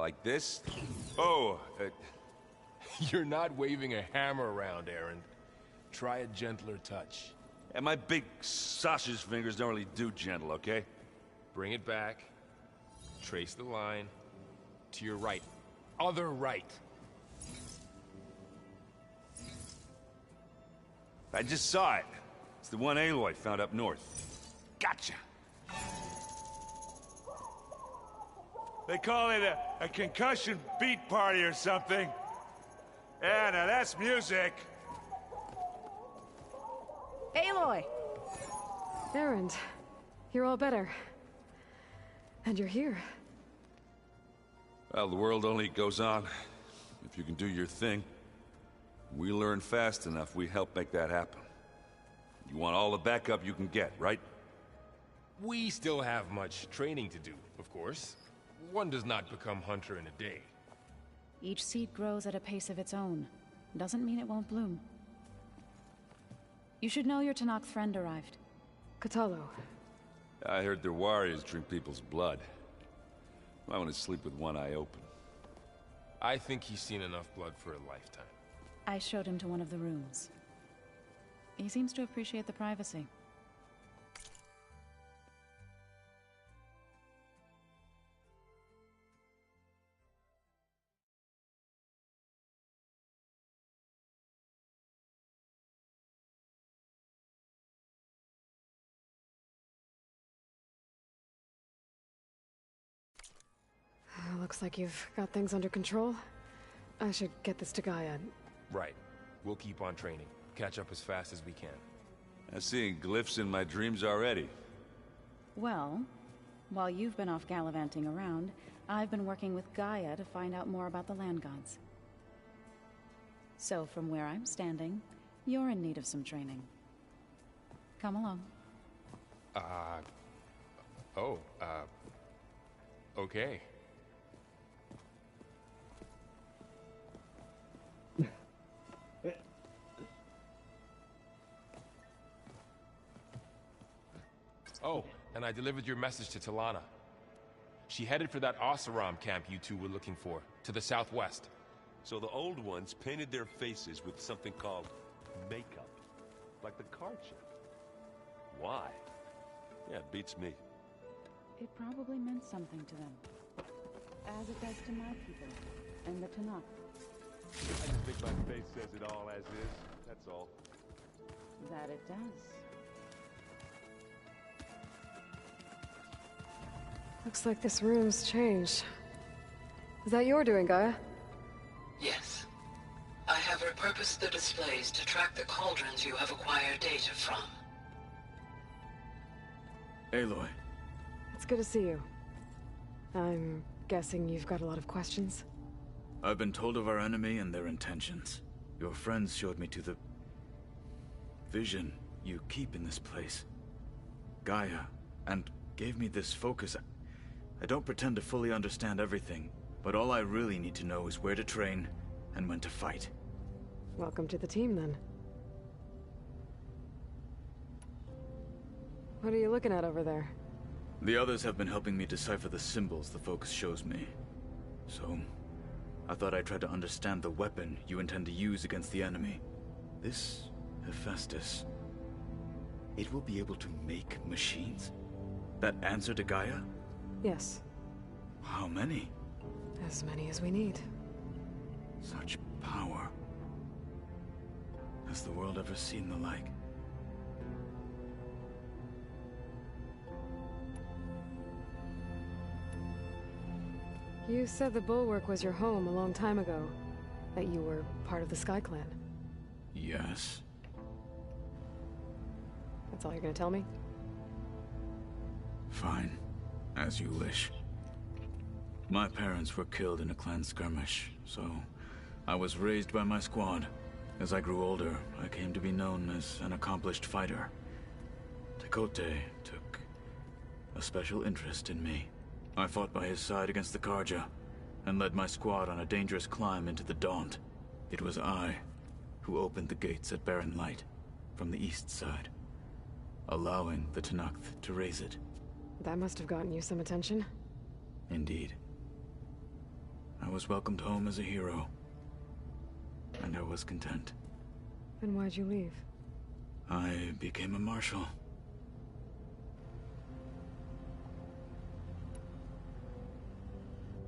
like this? Oh, You're not waving a hammer around, Aaron. Try a gentler touch. and my big sausage fingers don't really do gentle, okay? Bring it back. Trace the line. To your right. Other right. I just saw it. It's the one Aloy found up north. Gotcha! They call it a concussion beat party or something. Yeah, now that's music. Aloy! Erend, you're all better. And you're here. Well, the world only goes on if you can do your thing. We learn fast enough, we help make that happen. You want all the backup you can get, right? We still have much training to do, of course. One does not become hunter in a day. Each seed grows at a pace of its own. Doesn't mean it won't bloom. You should know your Tenakth friend arrived. Kotallo. I heard their warriors drink people's blood. I want to sleep with one eye open. I think he's seen enough blood for a lifetime. I showed him to one of the rooms. He seems to appreciate the privacy. Looks like you've got things under control. I should get this to Gaia. Right. We'll keep on training. Catch up as fast as we can. I'm seeing glyphs in my dreams already. Well, while you've been off gallivanting around, I've been working with Gaia to find out more about the land gods. So from where I'm standing, you're in need of some training. Come along. Okay. Oh, and I delivered your message to Talana. She headed for that Oseram camp you two were looking for, to the southwest. So the old ones painted their faces with something called makeup. Like the card trick. Why? Yeah, it beats me. It probably meant something to them. As it does to my people, and the Tenakth. I just think my face says it all as is, that's all. That it does. Looks like this room's changed. Is that your doing, Gaia? Yes. I have repurposed the displays to track the cauldrons you have acquired data from. Aloy. It's good to see you. I'm guessing you've got a lot of questions? I've been told of our enemy and their intentions. Your friends showed me to the vision you keep in this place. Gaia, and gave me this focus. I don't pretend to fully understand everything, but all I really need to know is where to train and when to fight. Welcome to the team, then. What are you looking at over there? The others have been helping me decipher the symbols the focus shows me. So, I thought I'd try to understand the weapon you intend to use against the enemy. This Hephaestus, it will be able to make machines? That answer to Gaia? Yes. How many? As many as we need. Such power. Has the world ever seen the like? You said the Bulwark was your home a long time ago. That you were part of the Sky Clan. Yes. That's all you're gonna tell me? Fine. As you wish. My parents were killed in a clan skirmish, so I was raised by my squad. As I grew older, I came to be known as an accomplished fighter. Tekotteh took a special interest in me. I fought by his side against the Carja, and led my squad on a dangerous climb into the Daunt. It was I who opened the gates at Barren Light, from the east side, allowing the Tenakth to raise it. That must have gotten you some attention. Indeed. was welcomed home as a hero. And I was content. And why'd you leave? I became a marshal.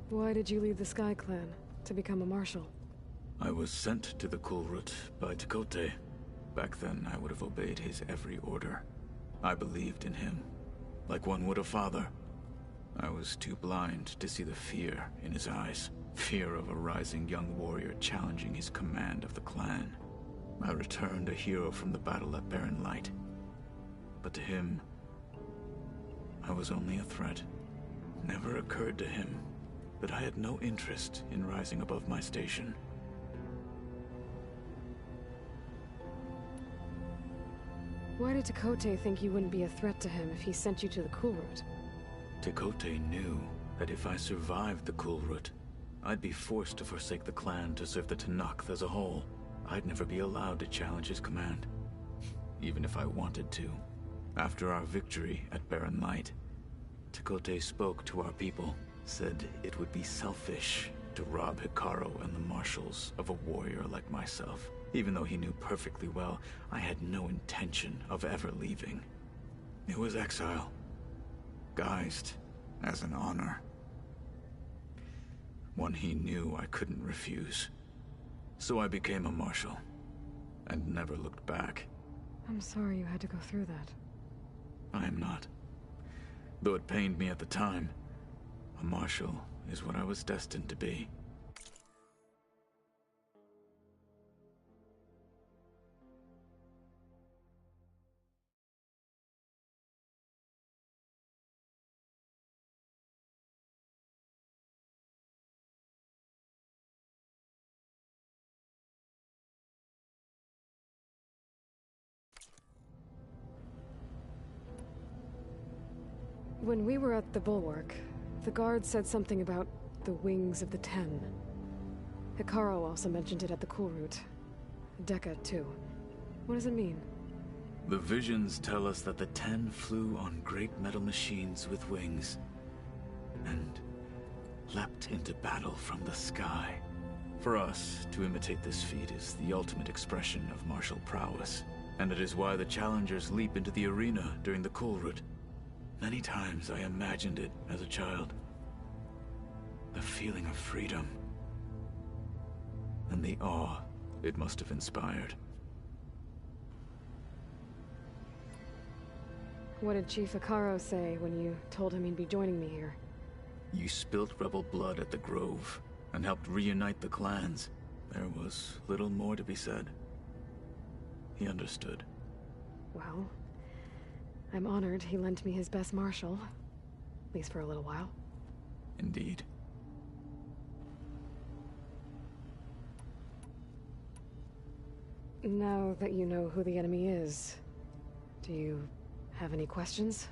Why did you leave the Sky Clan to become a marshal? I was sent to the Kulrut by Tekotteh. Back then, I would have obeyed his every order. I believed in him, like one would a father. I was too blind to see the fear in his eyes. Fear of a rising young warrior challenging his command of the clan. I returned a hero from the battle at Barren Light. But to him, I was only a threat. Never occurred to him that I had no interest in rising above my station. Why did Tekotteh think you wouldn't be a threat to him if he sent you to the Kulrut? Tekotteh knew that if I survived the Kulrut, I'd be forced to forsake the clan to serve the Tenakth as a whole. I'd never be allowed to challenge his command, even if I wanted to. After our victory at Barren Light, Tekotteh spoke to our people, said it would be selfish to rob Hekarro and the marshals of a warrior like myself, even though he knew perfectly well I had no intention of ever leaving. It was exile, guised as an honor. One he knew I couldn't refuse. So I became a marshal, and never looked back. I'm sorry you had to go through that. I am not. Though it pained me at the time, a marshal is what I was destined to be. When we were at the Bulwark, the guard said something about the Wings of the Ten. Hekarro also mentioned it at the Kulrut. Dekka, too. What does it mean? The visions tell us that the Ten flew on great metal machines with wings, and leapt into battle from the sky. For us, to imitate this feat is the ultimate expression of martial prowess, and it is why the challengers leap into the arena during the Kulrut. Many times I imagined it as a child. The feeling of freedom. And the awe it must have inspired. What did Chief Hekarro say when you told him he'd be joining me here? You spilt rebel blood at the Grove, and helped reunite the clans. There was little more to be said. He understood. Well, I'm honored he lent me his best marshal. At least for a little while. Indeed. Now that you know who the enemy is, do you have any questions?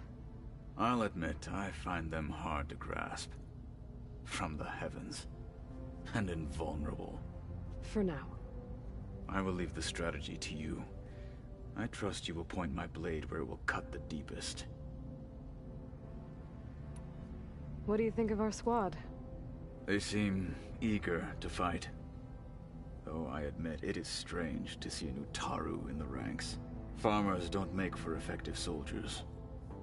I'll admit, I find them hard to grasp. From the heavens. And invulnerable. For now. I will leave the strategy to you. I trust you will point my blade where it will cut the deepest. What do you think of our squad? They seem eager to fight. Though I admit it is strange to see an Utaru in the ranks. Farmers don't make for effective soldiers.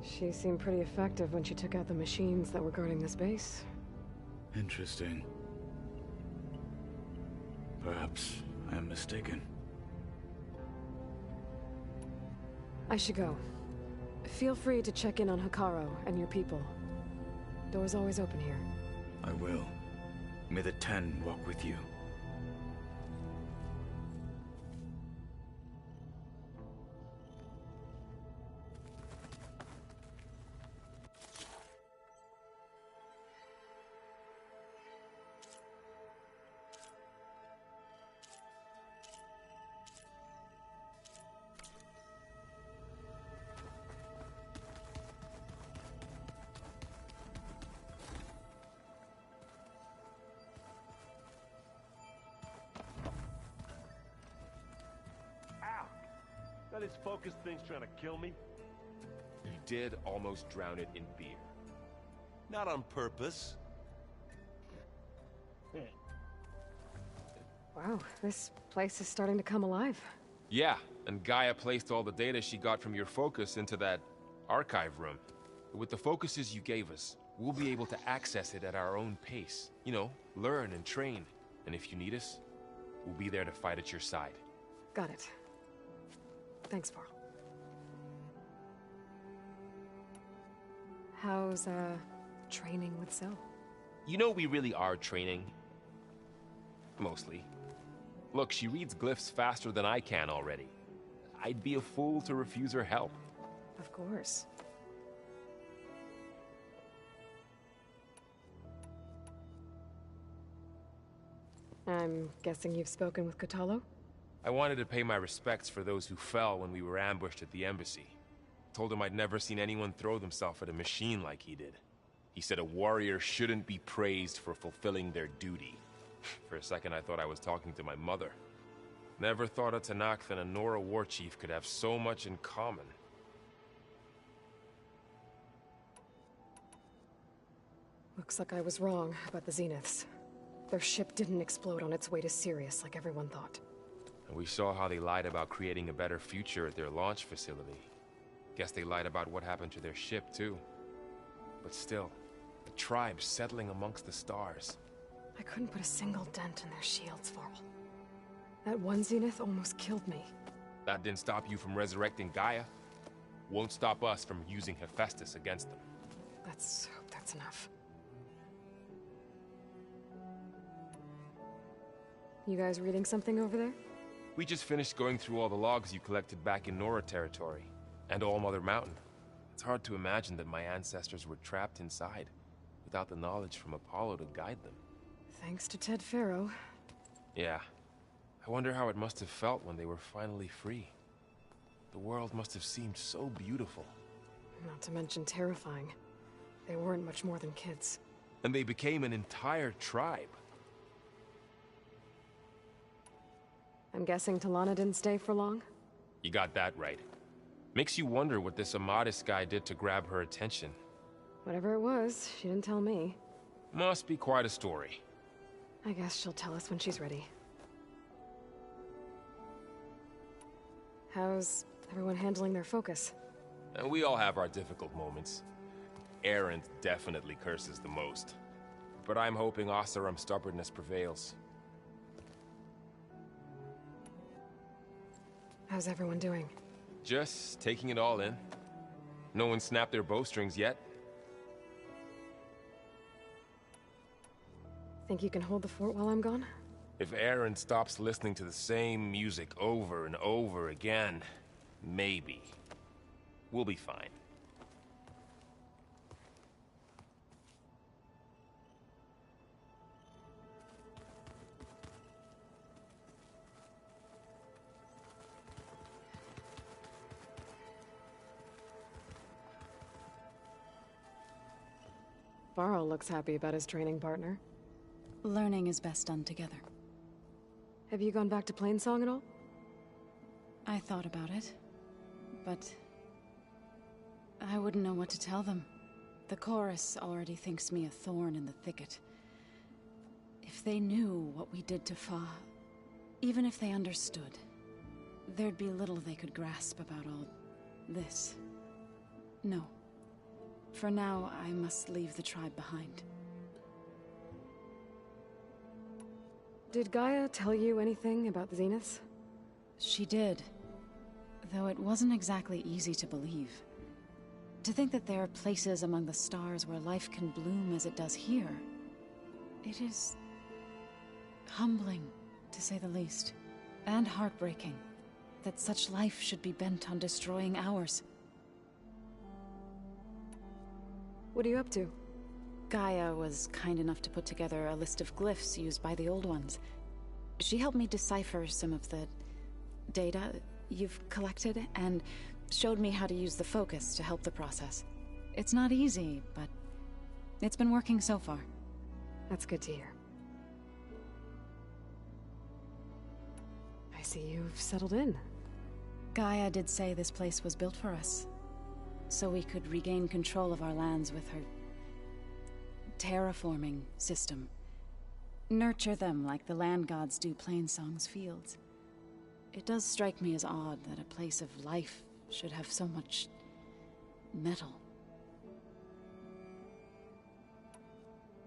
She seemed pretty effective when she took out the machines that were guarding this base. Interesting. Perhaps I am mistaken. I should go. Feel free to check in on Hekarro and your people. Door's always open here. I will. May the Ten walk with you. This focus thing's trying to kill me? You did almost drown it in beer. Not on purpose. Wow, this place is starting to come alive. Yeah, and Gaia placed all the data she got from your focus into that archive room. With the focuses you gave us, we'll be able to access it at our own pace. You know, learn and train. And if you need us, we'll be there to fight at your side. Got it. Thanks, Varl. How's, training with Zell? You know we really are training. Mostly. Look, she reads glyphs faster than I can already. I'd be a fool to refuse her help. Of course. I'm guessing you've spoken with Kotallo? I wanted to pay my respects for those who fell when we were ambushed at the embassy. Told him I'd never seen anyone throw themselves at a machine like he did. He said a warrior shouldn't be praised for fulfilling their duty. For a second I thought I was talking to my mother. Never thought a Tenakth and a Nora war chief could have so much in common. Looks like I was wrong about the Zeniths. Their ship didn't explode on its way to Sirius like everyone thought. And we saw how they lied about creating a better future at their launch facility. Guess they lied about what happened to their ship, too. But still, the tribe settling amongst the stars. I couldn't put a single dent in their shields, Varl. That one Zenith almost killed me. That didn't stop you from resurrecting Gaia. Won't stop us from using Hephaestus against them. Let's hope that's enough. You guys reading something over there? We just finished going through all the logs you collected back in Nora territory, and All Mother Mountain. It's hard to imagine that my ancestors were trapped inside, without the knowledge from Apollo to guide them. Thanks to Ted Faro. Yeah. I wonder how it must have felt when they were finally free. The world must have seemed so beautiful. Not to mention terrifying. They weren't much more than kids. And they became an entire tribe. I'm guessing T'Lana didn't stay for long? You got that right. Makes you wonder what this Amadis guy did to grab her attention. Whatever it was, she didn't tell me. Must be quite a story. I guess she'll tell us when she's ready. How's everyone handling their focus? And we all have our difficult moments. Erend definitely curses the most. But I'm hoping Oseram's stubbornness prevails. How's everyone doing? Just taking it all in. No one snapped their bowstrings yet. Think you can hold the fort while I'm gone? If Erend stops listening to the same music over and over again, maybe. We'll be fine. Varl looks happy about his training partner. Learning is best done together. Have you gone back to Plainsong at all? I thought about it, but I wouldn't know what to tell them. The chorus already thinks me a thorn in the thicket. If they knew what we did to Fa, even if they understood, there'd be little they could grasp about all this. No. For now, I must leave the tribe behind. Did Gaia tell you anything about the Zeniths? She did. Though it wasn't exactly easy to believe. To think that there are places among the stars where life can bloom as it does here. It is humbling, to say the least. And heartbreaking. That such life should be bent on destroying ours. What are you up to? Gaia was kind enough to put together a list of glyphs used by the Old Ones. She helped me decipher some of the data you've collected, and showed me how to use the focus to help the process. It's not easy, but it's been working so far. That's good to hear. I see you've settled in. Gaia did say this place was built for us, so we could regain control of our lands with her terraforming system. Nurture them like the land gods do Plainsong's fields. It does strike me as odd that a place of life should have so much metal.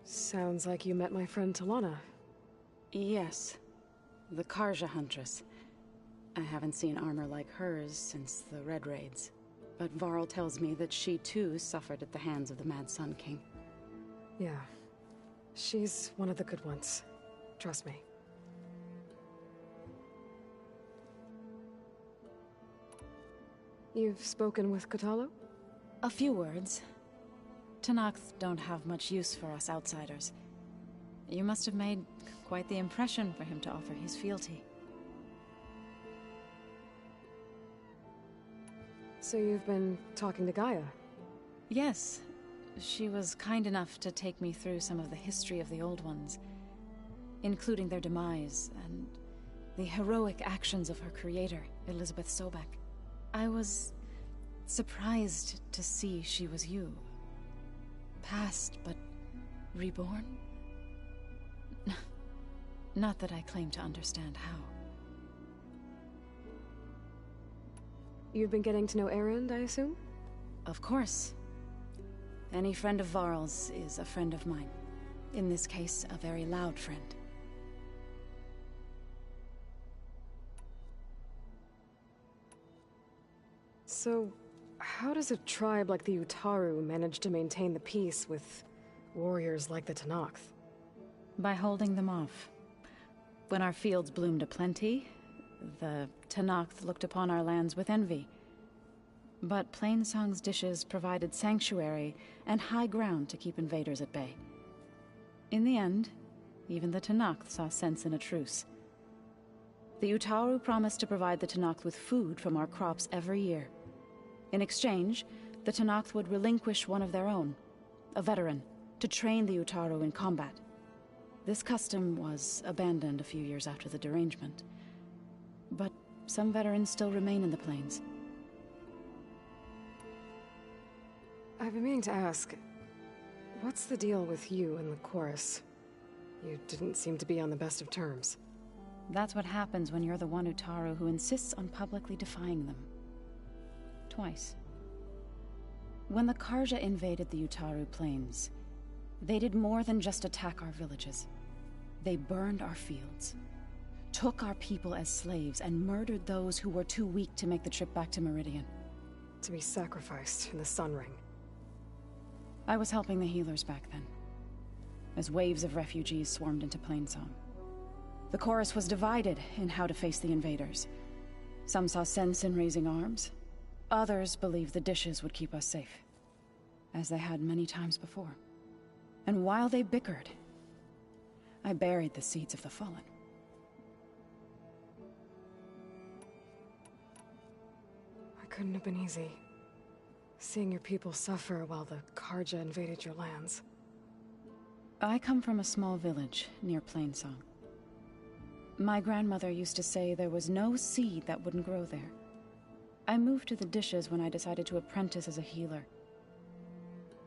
Sounds like you met my friend Talana. Yes, the Carja Huntress. I haven't seen armor like hers since the Red Raids, but Varl tells me that she too suffered at the hands of the Mad Sun King. Yeah. She's one of the good ones. Trust me. You've spoken with Kotallo? A few words. Tenakth don't have much use for us outsiders. You must have made quite the impression for him to offer his fealty. So you've been talking to Gaia? Yes. She was kind enough to take me through some of the history of the Old Ones, including their demise and the heroic actions of her creator, Elizabeth Sobek. I was surprised to see she was you. Past, but reborn? Not that I claim to understand how. You've been getting to know Erend, I assume? Of course. Any friend of Varl's is a friend of mine. In this case, a very loud friend. So, how does a tribe like the Utaru manage to maintain the peace with warriors like the Tenakth? By holding them off. When our fields bloomed aplenty, the Tenakth looked upon our lands with envy. But Plainsong's dishes provided sanctuary and high ground to keep invaders at bay. In the end, even the Tenakth saw sense in a truce. The Utaru promised to provide the Tenakth with food from our crops every year. In exchange, the Tenakth would relinquish one of their own, a veteran, to train the Utaru in combat. This custom was abandoned a few years after the derangement. But some veterans still remain in the plains. I've been meaning to ask, what's the deal with you and the chorus? You didn't seem to be on the best of terms. That's what happens when you're the one Utaru who insists on publicly defying them. Twice. When the Carja invaded the Utaru plains, they did more than just attack our villages. They burned our fields, took our people as slaves, and murdered those who were too weak to make the trip back to Meridian. To be sacrificed in the Sun Ring. I was helping the healers back then, as waves of refugees swarmed into Plainsong. The chorus was divided in how to face the invaders. Some saw sense in raising arms. Others believed the dishes would keep us safe, as they had many times before. And while they bickered, I buried the seeds of the fallen. It couldn't have been easy. Seeing your people suffer while the Carja invaded your lands. I come from a small village near Plainsong. My grandmother used to say there was no seed that wouldn't grow there. I moved to the dishes when I decided to apprentice as a healer.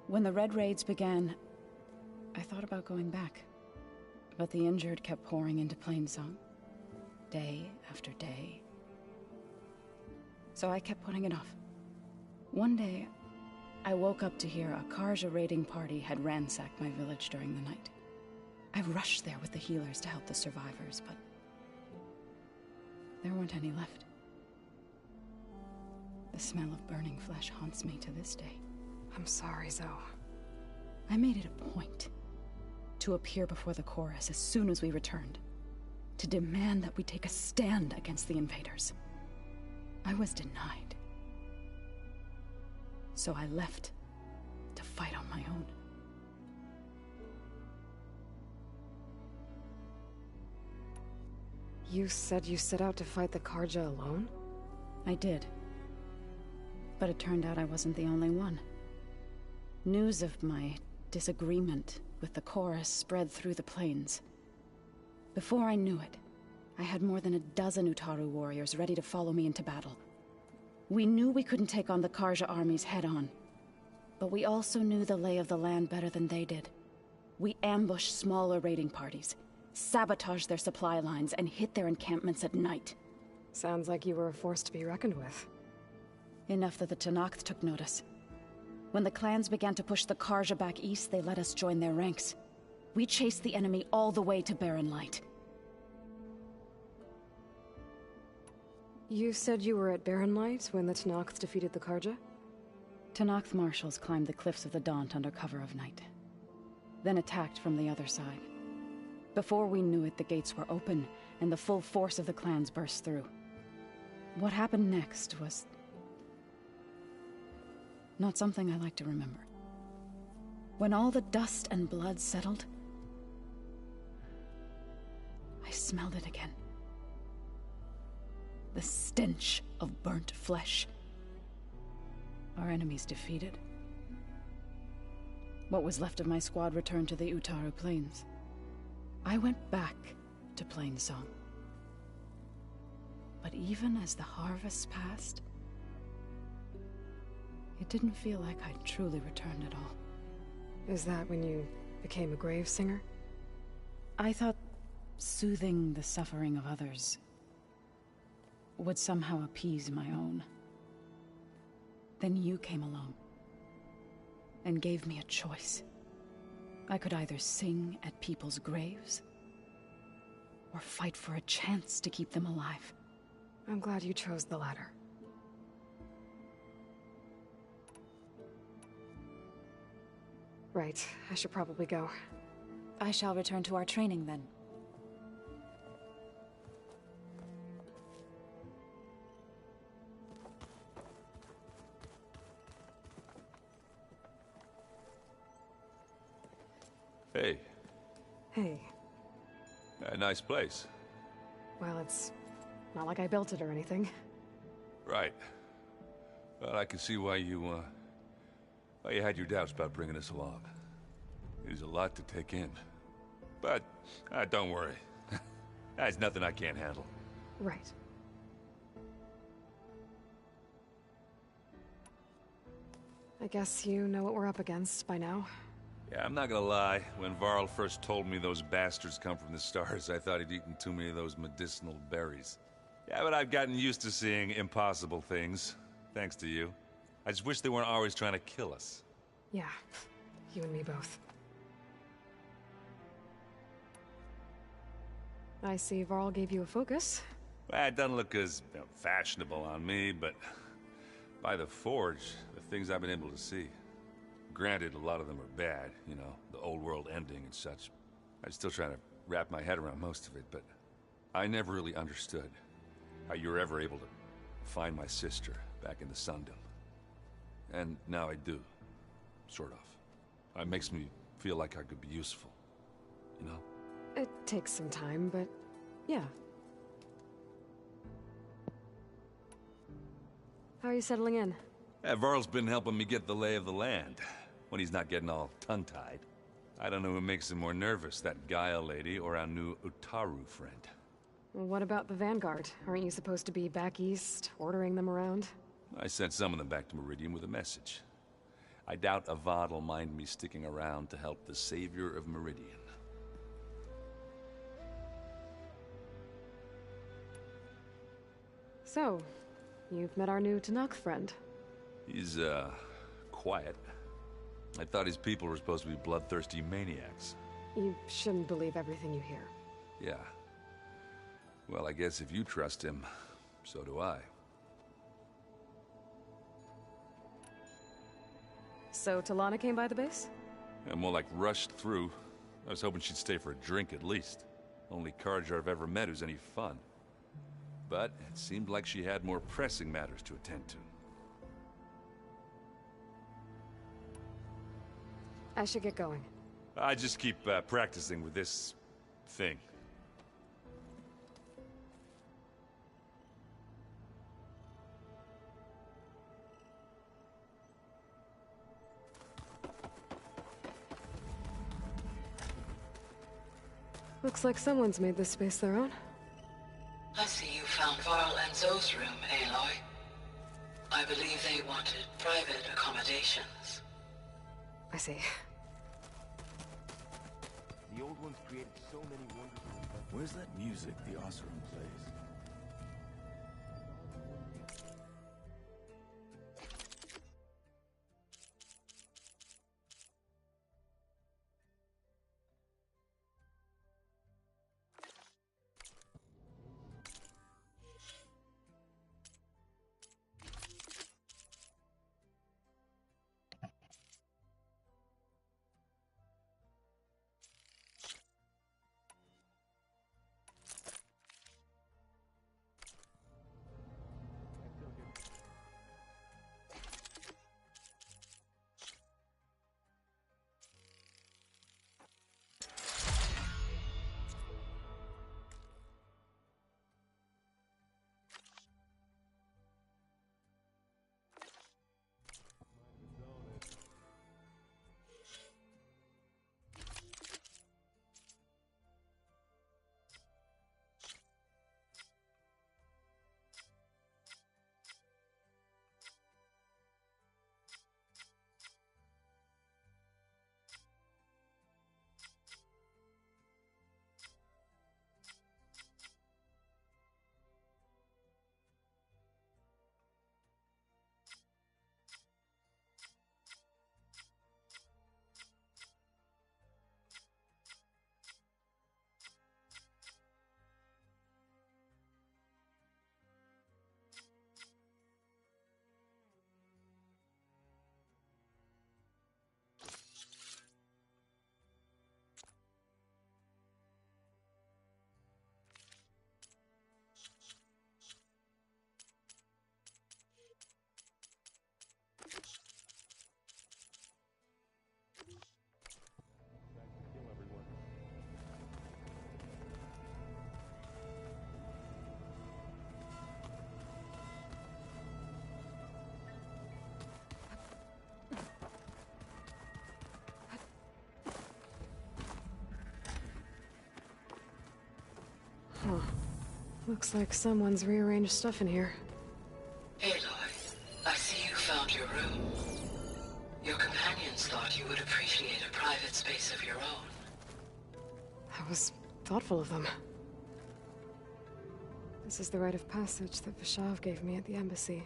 When the Red Raids began, I thought about going back. But the injured kept pouring into Plainsong, day after day. So I kept putting it off. One day, I woke up to hear a Carja raiding party had ransacked my village during the night. I rushed there with the healers to help the survivors, but there weren't any left. The smell of burning flesh haunts me to this day. I'm sorry, Zoe. I made it a point to appear before the chorus as soon as we returned, to demand that we take a stand against the invaders. I was denied. So I left to fight on my own. You said you set out to fight the Carja alone? I did. But it turned out I wasn't the only one. News of my disagreement with the chorus spread through the plains. Before I knew it, I had more than a dozen Utaru warriors ready to follow me into battle. We knew we couldn't take on the Carja armies head-on, but we also knew the lay of the land better than they did. We ambushed smaller raiding parties, sabotage their supply lines, and hit their encampments at night. Sounds like you were a force to be reckoned with. Enough that the Tenakth took notice. When the clans began to push the Carja back east, they let us join their ranks. We chased the enemy all the way to Barren Light. You said you were at Barren Light when the Tenakth defeated the Carja? Tenakth marshals climbed the cliffs of the Daunt under cover of night, then attacked from the other side. Before we knew it, the gates were open, and the full force of the clans burst through. What happened next was not something I like to remember. When all the dust and blood settled, I smelled it again. The stench of burnt flesh. Our enemies defeated. What was left of my squad returned to the Utaru Plains. I went back to Plainsong. But even as the harvest passed, it didn't feel like I'd truly returned at all. Is that when you became a grave singer? I thought soothing the suffering of others would somehow appease my own. Then you came along and gave me a choice. I could either sing at people's graves or fight for a chance to keep them alive. I'm glad you chose the latter. Right, I should probably go. I shall return to our training then. Hey. Hey. A nice place. Well, it's not like I built it or anything. Right. Well, I can see why you had your doubts about bringing us along. It is a lot to take in. But, don't worry. That's nothing I can't handle. Right. I guess you know what we're up against by now. Yeah, I'm not gonna lie. When Varl first told me those bastards come from the stars, I thought he'd eaten too many of those medicinal berries. Yeah, but I've gotten used to seeing impossible things, thanks to you. I just wish they weren't always trying to kill us. Yeah, you and me both. I see Varl gave you a focus. Well, it doesn't look as fashionable on me, but by the Forge, the things I've been able to see. Granted, a lot of them are bad, you know, the old world ending and such. I'm still trying to wrap my head around most of it, but I never really understood how you were ever able to find my sister back in the Sundom. And now I do, sort of. It makes me feel like I could be useful, you know? It takes some time, but yeah. How are you settling in? Yeah, Varl's been helping me get the lay of the land, when he's not getting all tongue-tied. I don't know who makes him more nervous, that Gaia lady or our new Utaru friend. Well, what about the Vanguard? Aren't you supposed to be back east, ordering them around? I sent some of them back to Meridian with a message. I doubt Avad will mind me sticking around to help the savior of Meridian. So, you've met our new Tenakth friend. He's, quiet. I thought his people were supposed to be bloodthirsty maniacs. You shouldn't believe everything you hear. Yeah. Well, I guess if you trust him, so do I. So, Talana came by the base? And more like rushed through. I was hoping she'd stay for a drink at least. Only Carja I've ever met who's any fun. But it seemed like she had more pressing matters to attend to. I should get going. I just keep practicing with this thing. Looks like someone's made this space their own. I see you found Varl and Zoe's room, Aloy. I believe they wanted private accommodations. I see. The old ones created so many wonderful effects. Where's that music the Oseram plays? Huh. Looks like someone's rearranged stuff in here. Aloy, I see you found your room. Your companions thought you would appreciate a private space of your own. That was thoughtful of them. This is the rite of passage that Vishav gave me at the embassy.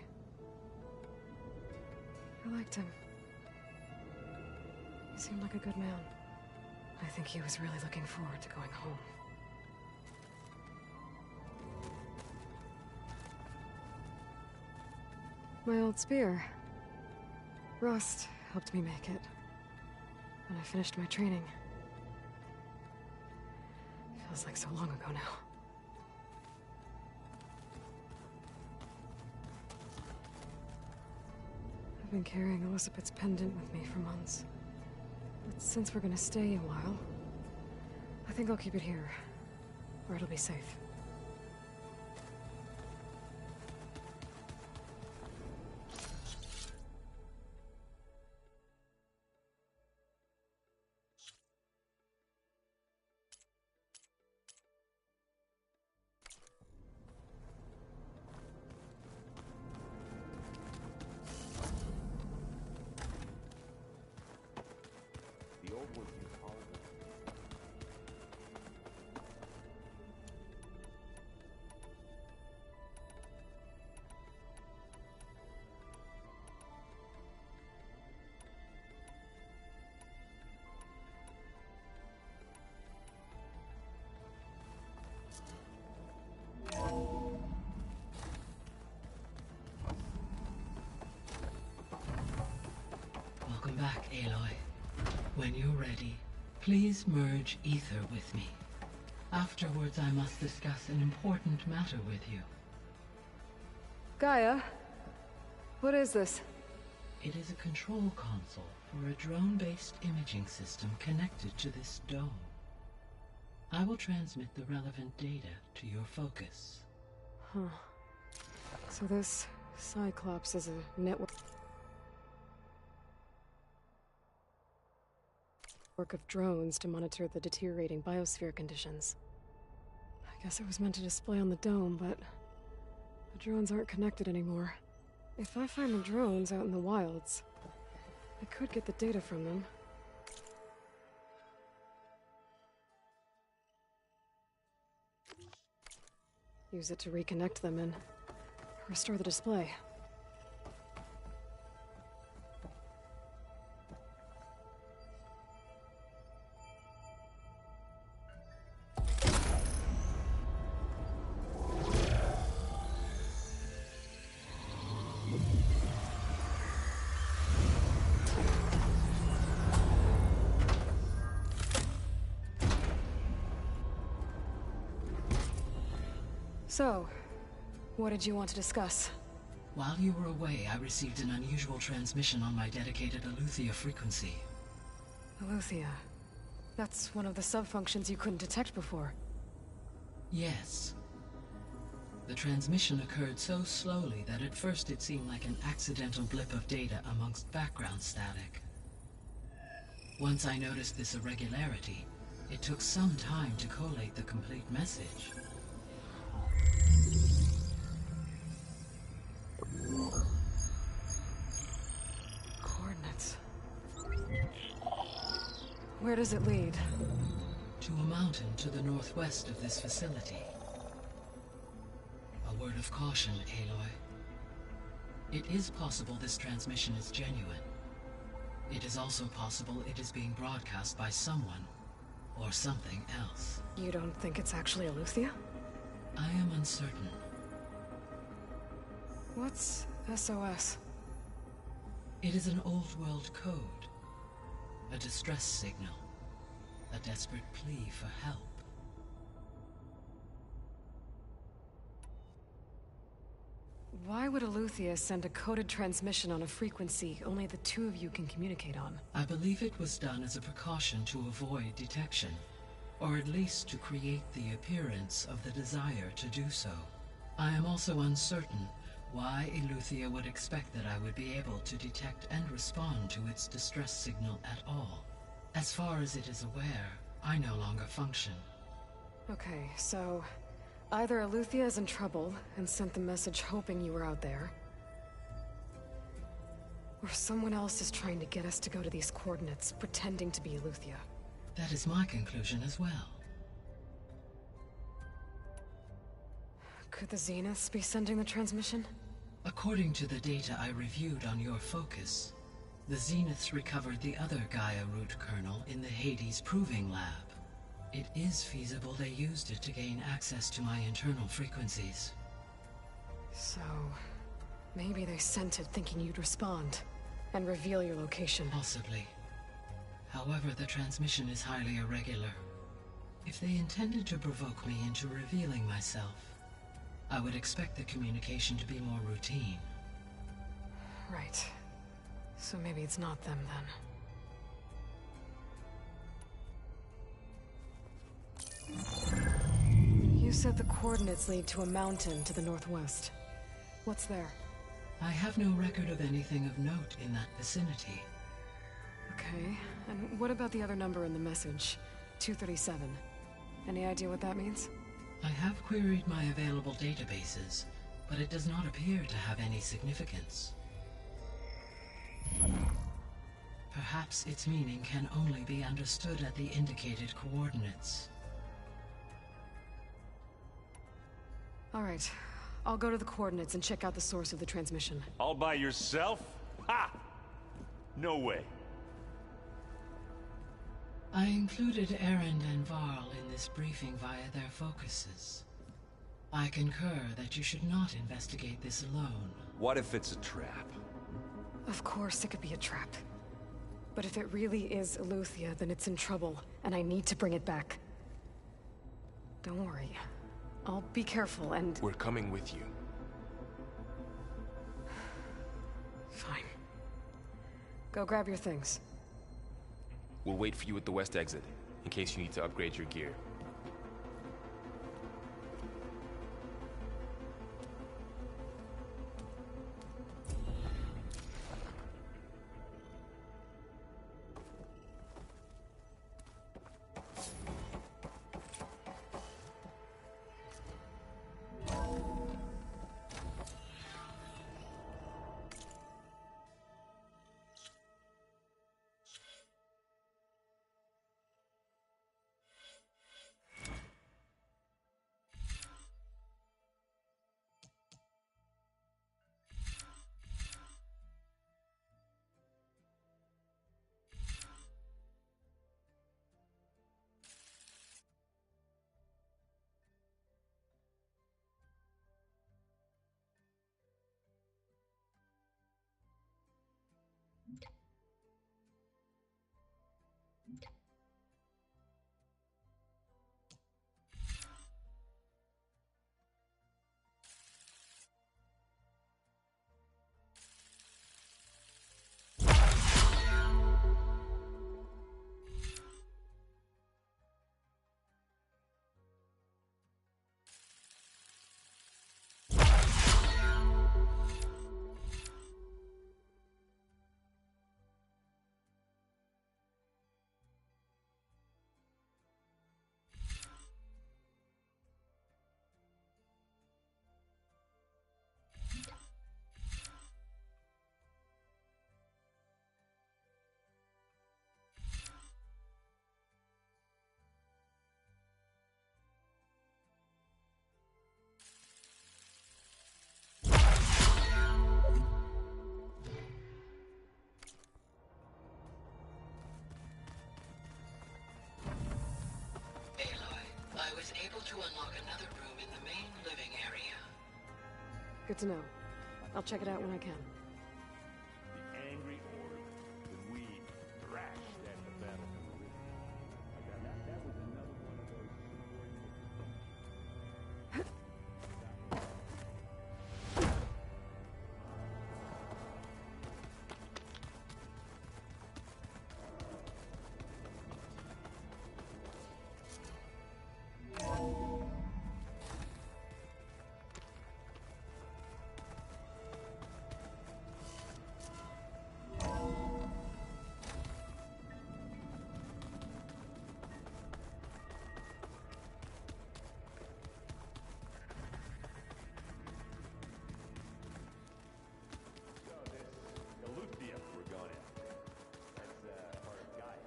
I liked him. He seemed like a good man. I think he was really looking forward to going home. My old spear. Rust helped me make it. When I finished my training. Feels like so long ago now. I've been carrying Elizabeth's pendant with me for months. But since we're gonna stay a while, I think I'll keep it here, where it'll be safe. The old ones use hollow. Welcome back, Aloy. When you're ready, please merge ether with me. Afterwards, I must discuss an important matter with you. Gaia? What is this? It is a control console for a drone-based imaging system connected to this dome. I will transmit the relevant data to your focus. Huh. So this Cyclops is a network of drones to monitor the deteriorating biosphere conditions. I guess it was meant to display on the dome, but the drones aren't connected anymore. If I find the drones out in the wilds, I could get the data from them. Use it to reconnect them and restore the display. So, what did you want to discuss? While you were away, I received an unusual transmission on my dedicated Eleuthia frequency. Eleuthia. That's one of the sub-functions you couldn't detect before. Yes. The transmission occurred so slowly that at first it seemed like an accidental blip of data amongst background static. Once I noticed this irregularity, it took some time to collate the complete message. Coordinates. Where does it lead? To a mountain to the northwest of this facility. A word of caution, Aloy. It is possible this transmission is genuine. It is also possible it is being broadcast by someone, or something else. You don't think it's actually Eleuthia? I am uncertain. What's SOS? It is an old-world code. A distress signal. A desperate plea for help. Why would Eleuthia send a coded transmission on a frequency only the two of you can communicate on? I believe it was done as a precaution to avoid detection, or at least to create the appearance of the desire to do so. I am also uncertain why Eleuthia would expect that I would be able to detect and respond to its distress signal at all. As far as it is aware, I no longer function. Okay, so either Eleuthia is in trouble and sent the message hoping you were out there, or someone else is trying to get us to go to these coordinates, pretending to be Eleuthia. That is my conclusion as well. Could the Zeniths be sending the transmission? According to the data I reviewed on your focus, the Zeniths recovered the other Gaia root kernel in the Hades Proving Lab. It is feasible they used it to gain access to my internal frequencies. So, maybe they sent it thinking you'd respond, and reveal your location. Possibly. However, the transmission is highly irregular. If they intended to provoke me into revealing myself, I would expect the communication to be more routine. Right. So maybe it's not them, then. You said the coordinates lead to a mountain to the northwest. What's there? I have no record of anything of note in that vicinity. Okay, and what about the other number in the message? 237. Any idea what that means? I have queried my available databases, but it does not appear to have any significance. Perhaps its meaning can only be understood at the indicated coordinates. All right, I'll go to the coordinates and check out the source of the transmission. All by yourself? Ha! No way. I included Erend and Varl in this briefing via their focuses. I concur that you should not investigate this alone. What if it's a trap? Of course it could be a trap. But if it really is Eleuthia, then it's in trouble, and I need to bring it back. Don't worry. I'll be careful and... We're coming with you. Fine. Go grab your things. We'll wait for you at the west exit, in case you need to upgrade your gear. unlock another room in the main living area. Good to know. I'll check it out when I can. The angry orb that we thrashed at the battle. That was another one of those Eleuthia we're going after. That's part of Gaia.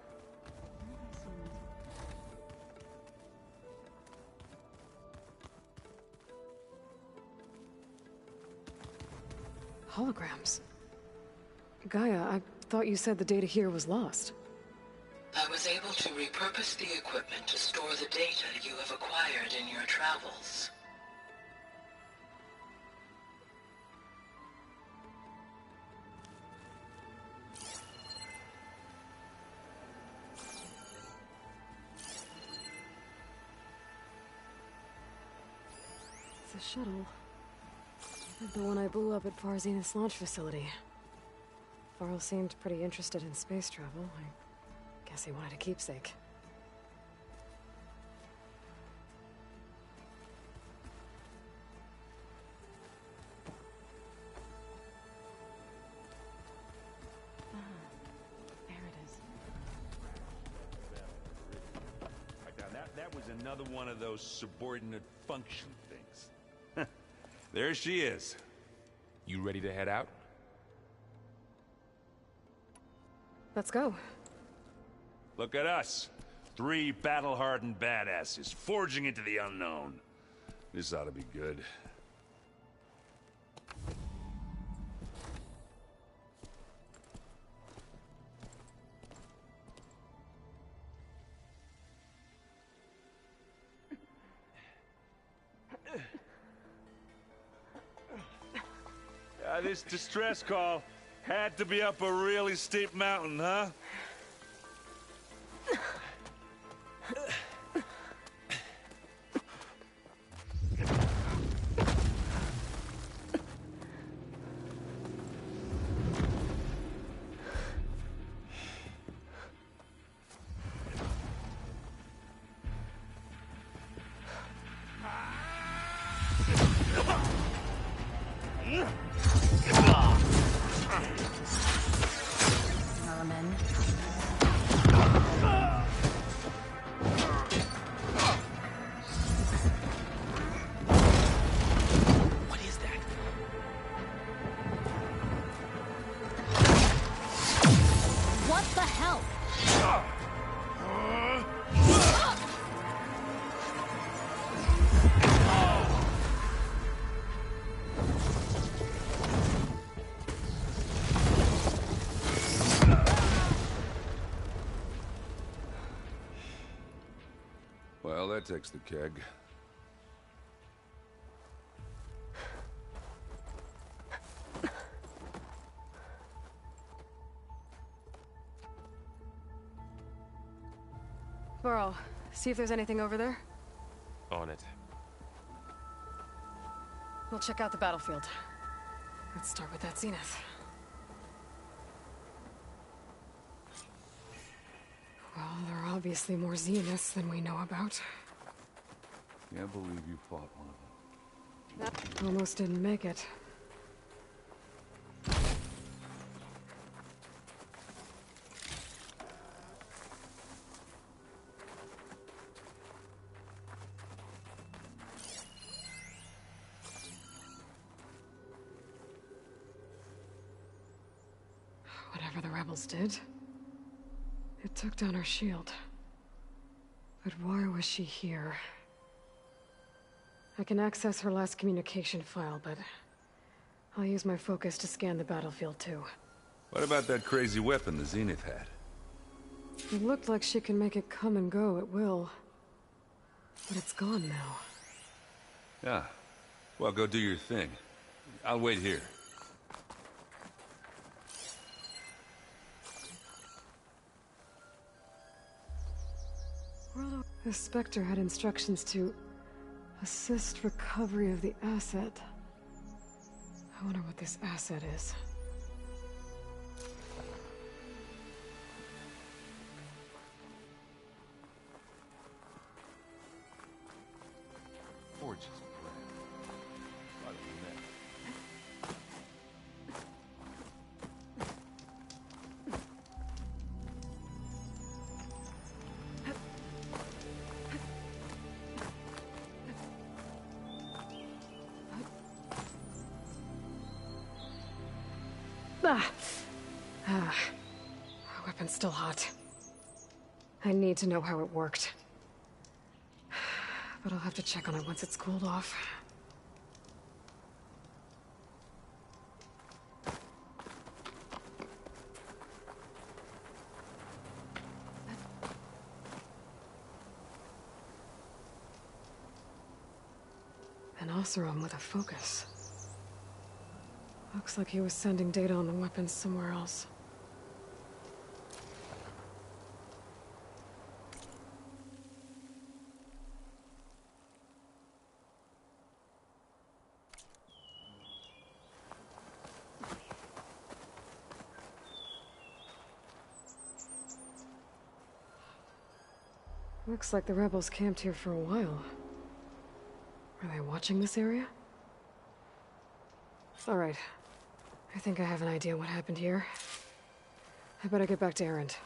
Holograms. Gaia, I thought you said the data here was lost. I was able to repurpose the equipment to store the data you have acquired in your travels. It's a shuttle. Like the one I blew up at Far Zenith's launch facility. Varl seemed pretty interested in space travel. I guess he wanted a keepsake. There it is. That was another one of those subordinate function things. There she is. You ready to head out? Let's go. Look at us. 3 battle-hardened badasses forging into the unknown. This ought to be good. This distress call had to be up a really steep mountain, huh? Merman. What is that? What the hell? Well, that takes the keg. Varl, see if there's anything over there. On it. We'll check out the battlefield. Let's start with that Zenith. Well, there are obviously more Zeniths than we know about. Can't believe you fought one of them. That almost didn't make it. Whatever the rebels did, it took down our shield. But why was she here? I can access her last communication file, but I'll use my focus to scan the battlefield too. What about that crazy weapon the Zenith had? It looked like she can make it come and go at will. But it's gone now. Yeah. Well, go do your thing. I'll wait here. The Spectre had instructions to assist recovery of the asset. I wonder what this asset is. Forge is grand. Right on the neck. Our weapon's still hot. I need to know how it worked. But I'll have to check on it once it's cooled off. An Oseram with a focus. Looks like he was sending data on the weapons somewhere else. Looks like the rebels camped here for a while. Are they watching this area? All right. I think I have an idea what happened here. I better get back to Erend.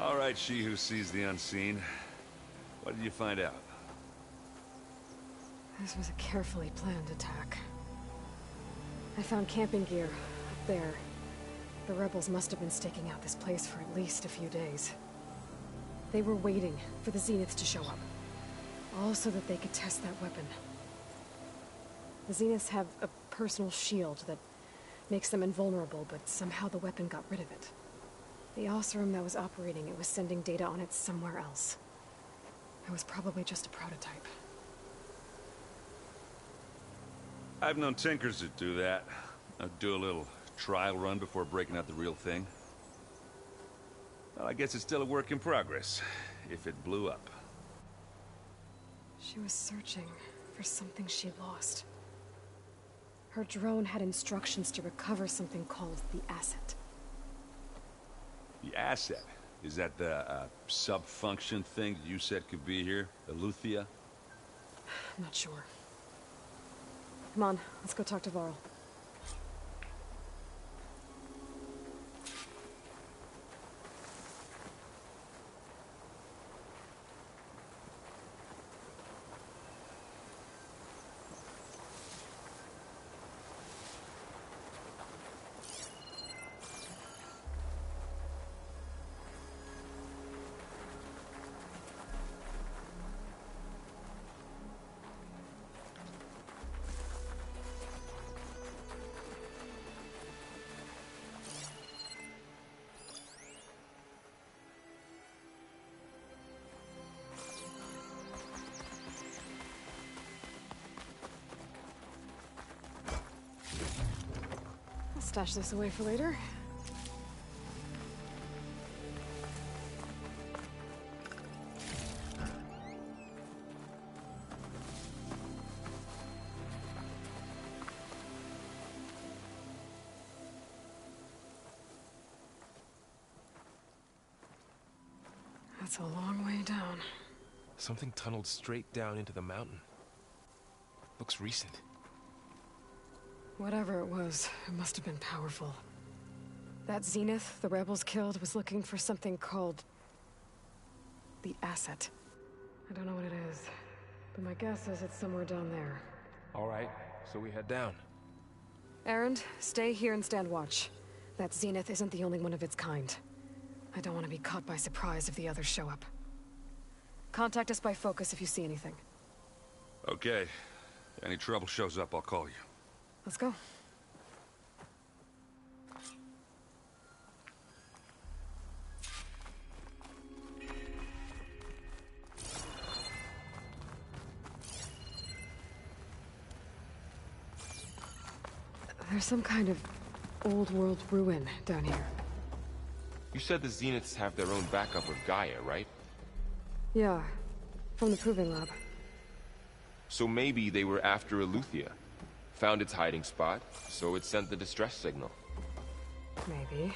All right, she who sees the unseen. What did you find out? This was a carefully planned attack. I found camping gear up there. The rebels must have been staking out this place for at least a few days. They were waiting for the Zeniths to show up. All so that they could test that weapon. The Zeniths have a personal shield that makes them invulnerable, but somehow the weapon got rid of it. The Oseram that was operating it was sending data on it somewhere else. It was probably just a prototype. I've known tinkers that do that. I'd do a little trial run before breaking out the real thing. Well, I guess it's still a work in progress, if it blew up. She was searching for something she lost. Her drone had instructions to recover something called the Asset. The Asset? Is that the sub-function thing you said could be here? Eleuthia? I'm not sure. Come on, let's go talk to Varl. Stash this away for later. That's a long way down. Something tunneled straight down into the mountain. Looks recent. Whatever it was, it must have been powerful. That Zenith the rebels killed was looking for something called the Asset. I don't know what it is, but my guess is it's somewhere down there. All right, So we head down. Erend, stay here and stand watch. That Zenith isn't the only one of its kind. I don't want to be caught by surprise if the others show up. Contact us by focus if you see anything. Okay. Any trouble shows up, I'll call you. Let's go. There's some kind of old-world ruin down here. You said the Zeniths have their own backup of Gaia, right? Yeah, from the Proving Lab. So maybe they were after Eleuthia. Found its hiding spot, so it sent the distress signal. Maybe.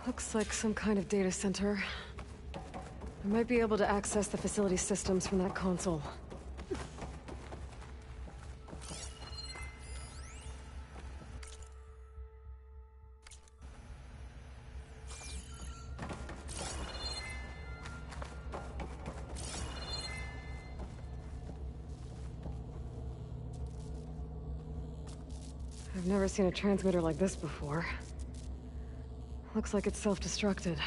Looks like some kind of data center. I might be able to access the facility systems from that console. I've never seen a transmitter like this before. Looks like it's self-destructed.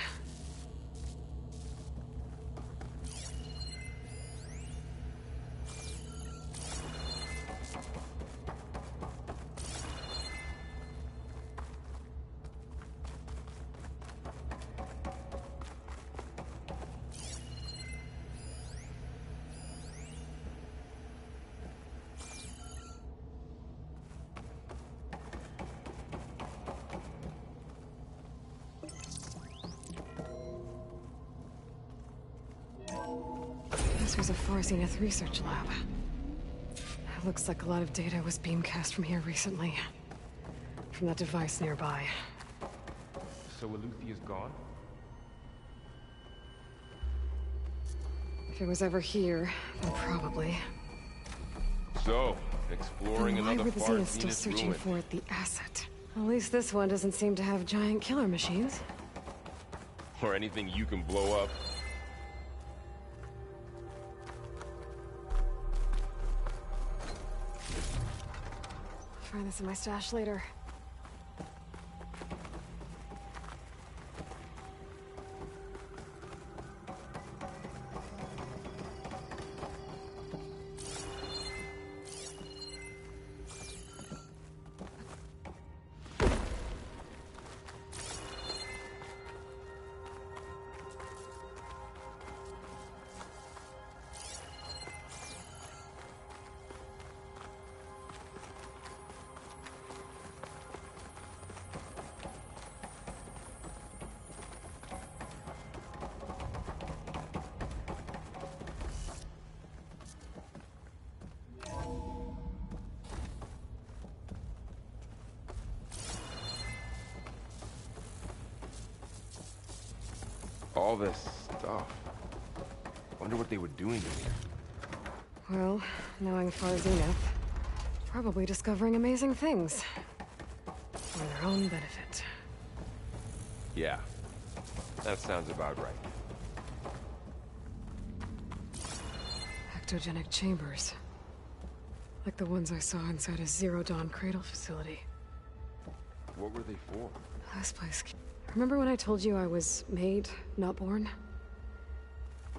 This was a Far Zenith research lab. It looks like a lot of data was beamcast from here recently. From that device nearby. So Eleuthia's gone? If it was ever here, then probably. So, exploring Then why another were the Far Zeniths still Zenith searching ruin. for the asset? At least this one doesn't seem to have giant killer machines. Or anything you can blow up. Find this in my stash later. All this stuff. Wonder what they were doing in here. Well, knowing Far Zenith, probably discovering amazing things. For their own benefit. Yeah. That sounds about right. Ectogenic chambers. Like the ones I saw inside a Zero Dawn cradle facility. What were they for? This place. Remember when I told you I was made, not born?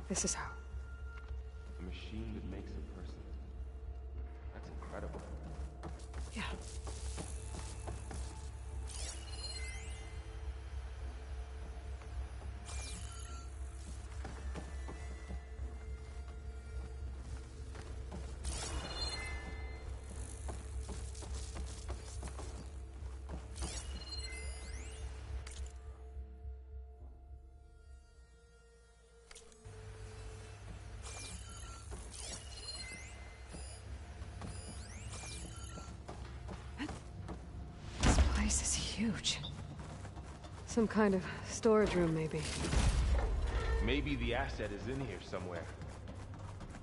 This is how. A machine that makes a person. That's incredible. Yeah. This is huge. Some kind of storage room, maybe. Maybe the asset is in here somewhere.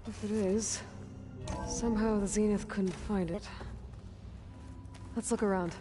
If it is, somehow the Zenith couldn't find it. Let's look around.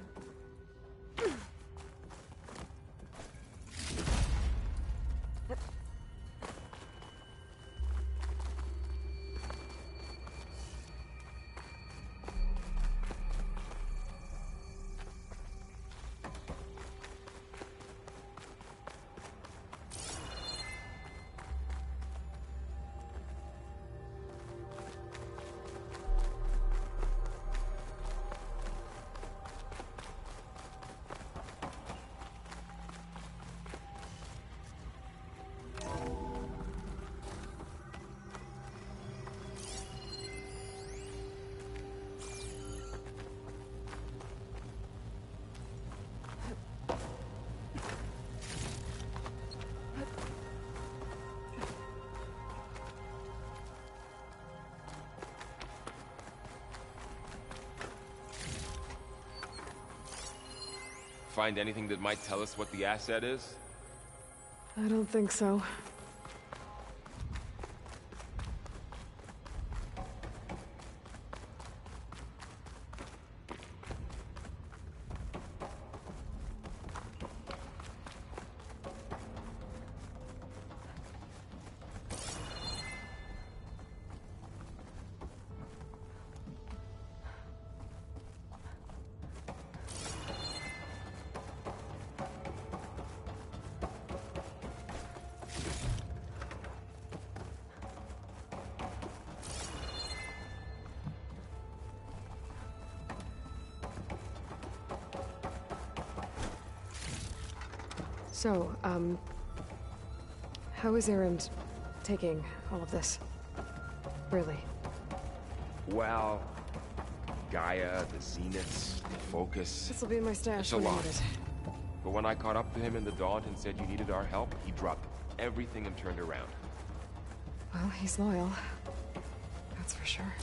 Find anything that might tell us what the asset is? I don't think so. So, how is Erend taking all of this? Really? Well, Gaia, the Zeniths, the Focus. This'll be in my stash It's a when I lot. need it. But when I caught up to him in the Daunt and said you needed our help, he dropped everything and turned around. Well, he's loyal. That's for sure.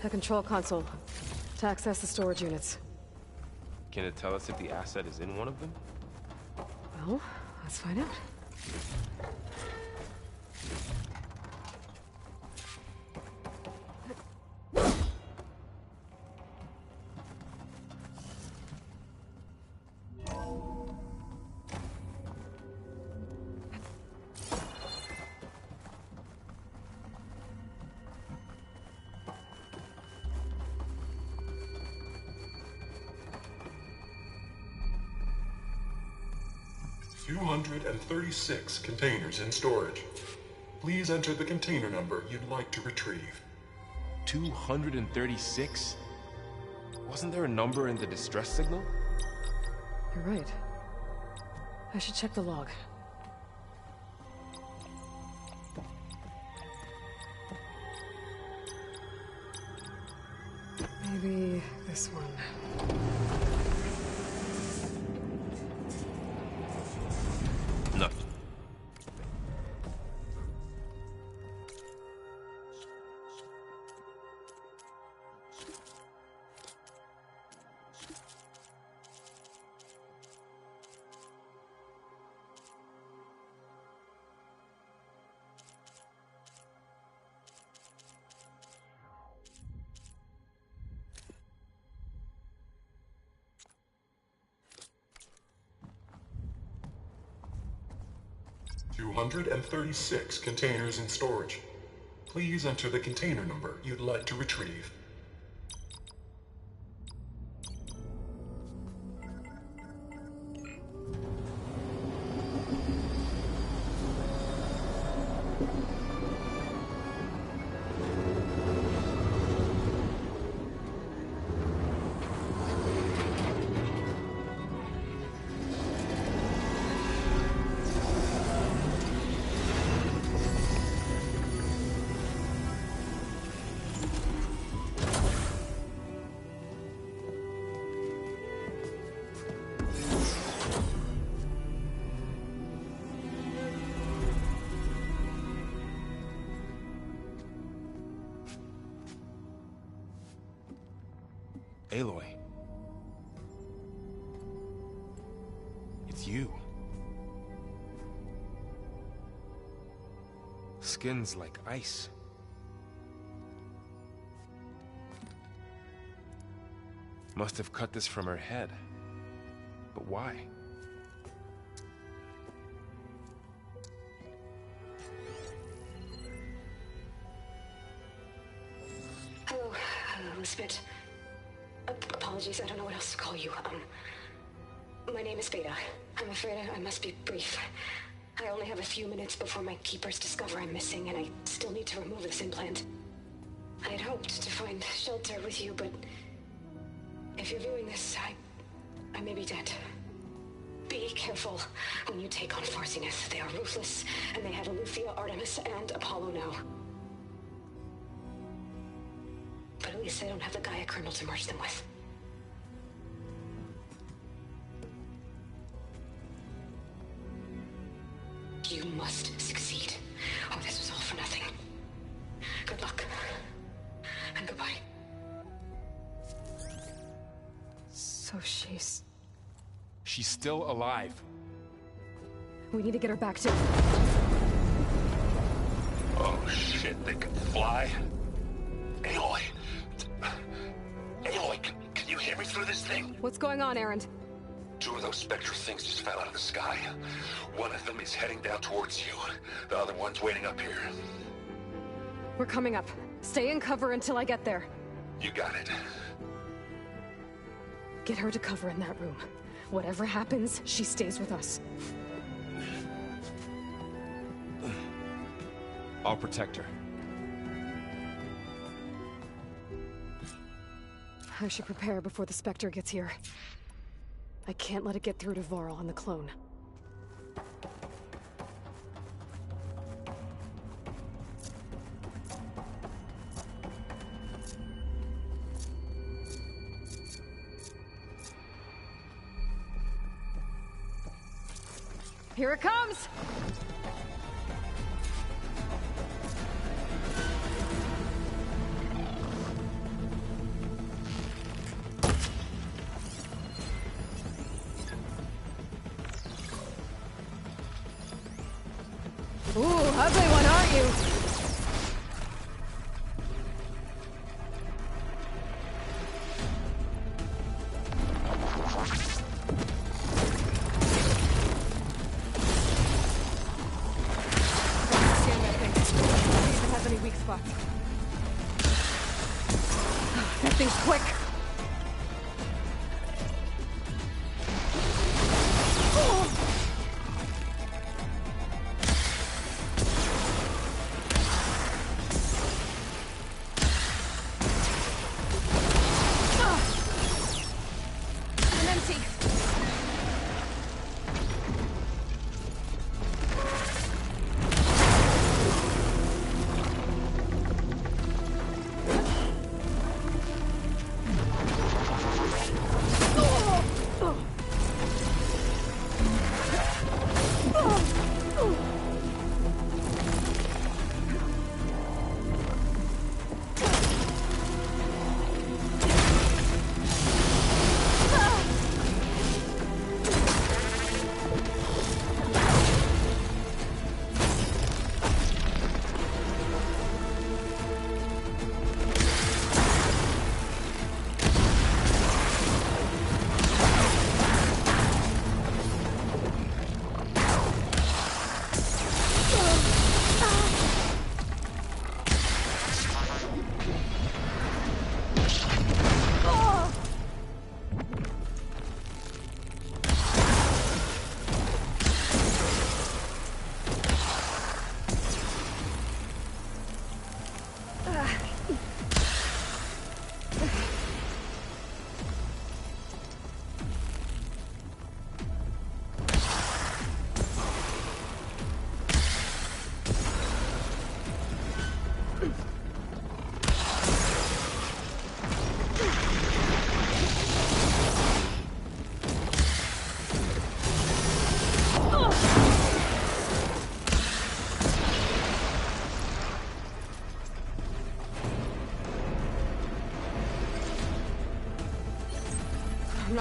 The control console. To access the storage units. Can it tell us if the asset is in one of them? Well, let's find out. "236 containers in storage. Please enter the container number you'd like to retrieve." 236? Wasn't there a number in the distress signal? You're right. I should check the log. Maybe this one. Nothing. 236 containers in storage. Please enter the container number you'd like to retrieve. Aloy. It's you. Skin's like ice. Must have cut this from her head. But why? Hello, Elizabeth. Apologies, I don't know what else to call you. My name is Beta. I'm afraid I must be brief. I only have a few minutes before my keepers discover I'm missing, and I still need to remove this implant. I had hoped to find shelter with you, but if you're viewing this, I may be dead. Be careful when you take on Far Zenith. They are ruthless, and they have Eleuthia, Artemis, and Apollo now. But at least they don't have the Gaia kernel to merge them with. You must succeed, or this was all for nothing. Good luck. And goodbye. So she's... She's still alive. We need to get her back to... Oh shit, they can fly? Aloy! Aloy, can you hear me through this thing? What's going on, Erend? Two of those Spectre things just fell out of the sky. One of them is heading down towards you. The other one's waiting up here. We're coming up. Stay in cover until I get there. You got it. Get her to cover in that room. Whatever happens, she stays with us. I'll protect her. I should prepare before the Spectre gets here. I can't let it get through to Varl and the clone. Here it comes! Ooh, ugly one, aren't you? Scan that thing. See if it has any weak spots. That thing's quick.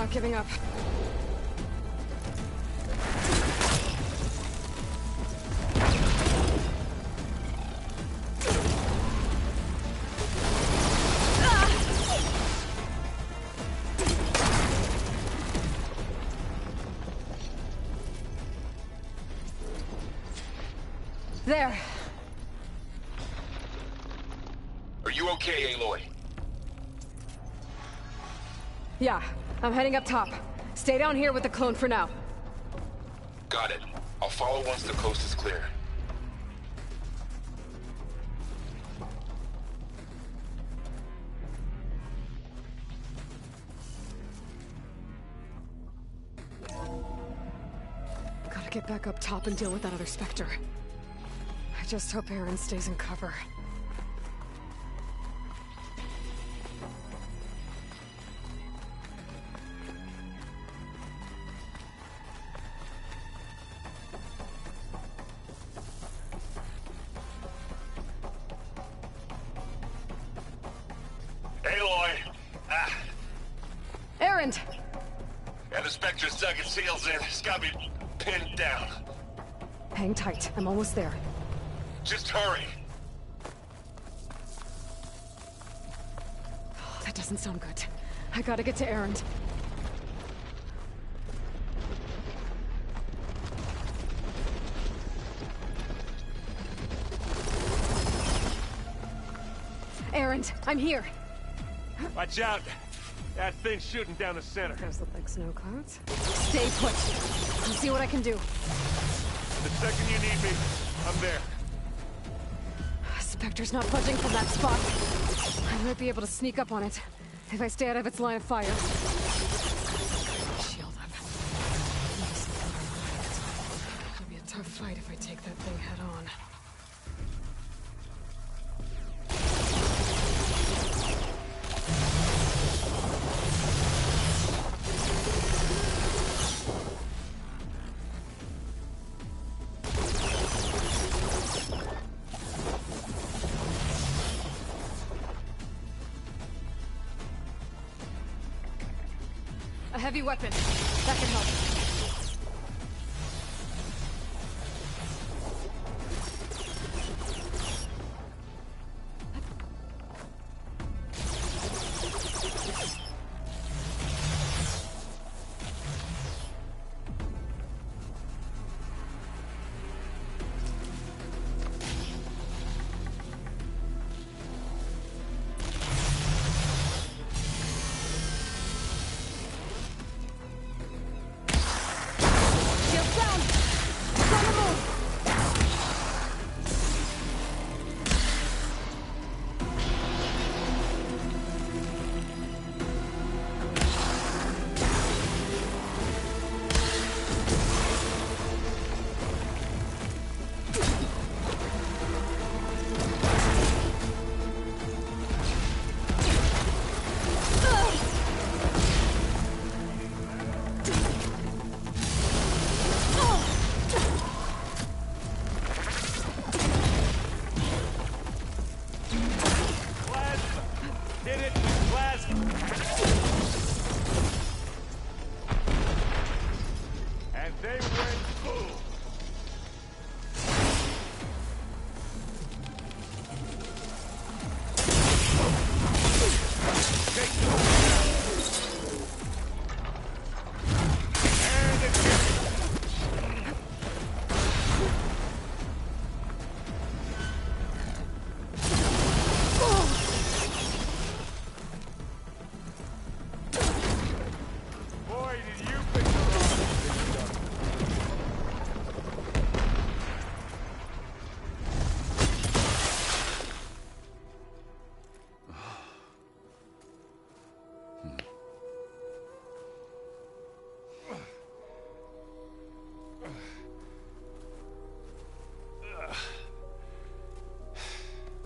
not giving up. There. Are you okay, Aloy? Yeah, I'm heading up top. Stay down here with the clone for now. Got it. I'll follow once the coast is clear. Gotta get back up top and deal with that other Spectre. I just hope Aaron stays in cover. Aloy! Aaron! Yeah, the Spectre's dug its heels in. It's got me pinned down. Hang tight. I'm almost there. Just hurry. Oh, that doesn't sound good. I gotta get to Aaron. Aaron, I'm here. Watch out. That thing's shooting down the center. Those look like snow clouds. Stay put. I'll see what I can do. The second you need me, I'm there. Spectre's not budging from that spot. I might be able to sneak up on it if I stay out of its line of fire. Shield up. It'll be a tough fight if I take that thing head on. A heavy weapon. That can help.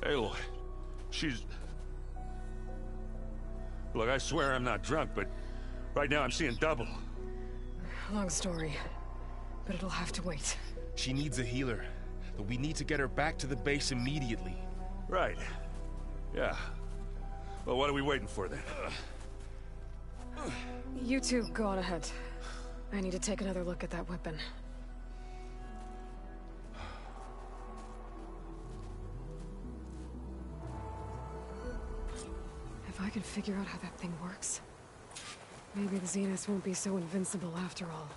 Aloy, she's... Look, I swear I'm not drunk, but right now I'm seeing double. Long story, but it'll have to wait. She needs a healer, but we need to get her back to the base immediately. Right. Yeah. Well, what are we waiting for then? You two, go on ahead. I need to take another look at that weapon. If I can figure out how that thing works, maybe the Zeniths won't be so invincible after all.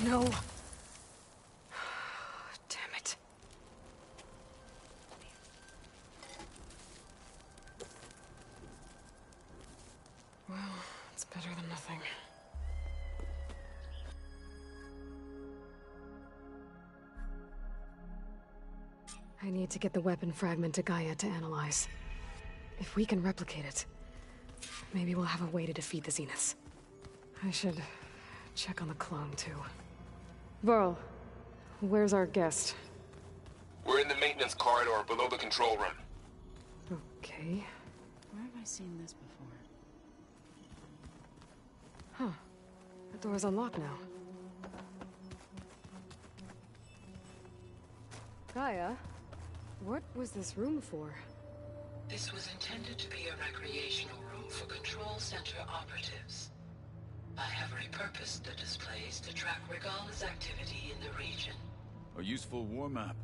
No. Damn it. Well, it's better than nothing. I need to get the weapon fragment to Gaia to analyze. If we can replicate it, maybe we'll have a way to defeat the Zeniths. I should check on the clone, too. Varl, where's our guest? We're in the maintenance corridor below the control room. Okay. Where have I seen this before? Huh. The door's unlocked now. Gaia, what was this room for? This was intended to be a recreational room for Control Center operatives. I have repurposed the displays to track Regalla's activity in the region. A useful war map.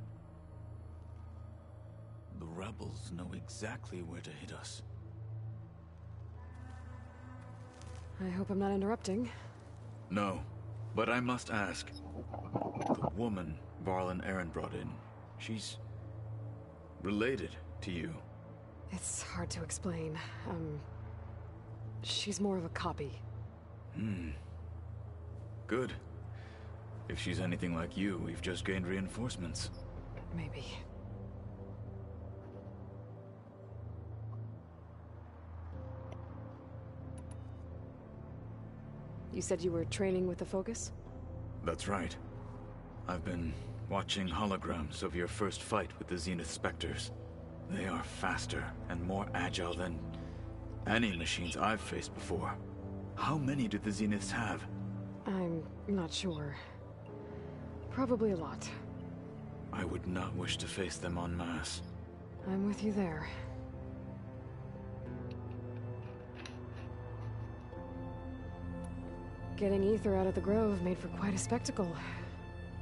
The rebels know exactly where to hit us. I hope I'm not interrupting. No, but I must ask. The woman Varl and Erend brought in, she's related to you. It's hard to explain. She's more of a copy. Good. If she's anything like you, we've just gained reinforcements. Maybe. You said you were training with the Focus? That's right. I've been watching holograms of your first fight with the Zenith Spectres. They are faster and more agile than any machines I've faced before. How many do the Zeniths have? I'm not sure. Probably a lot. I would not wish to face them en masse. I'm with you there. Getting Ether out of the Grove made for quite a spectacle.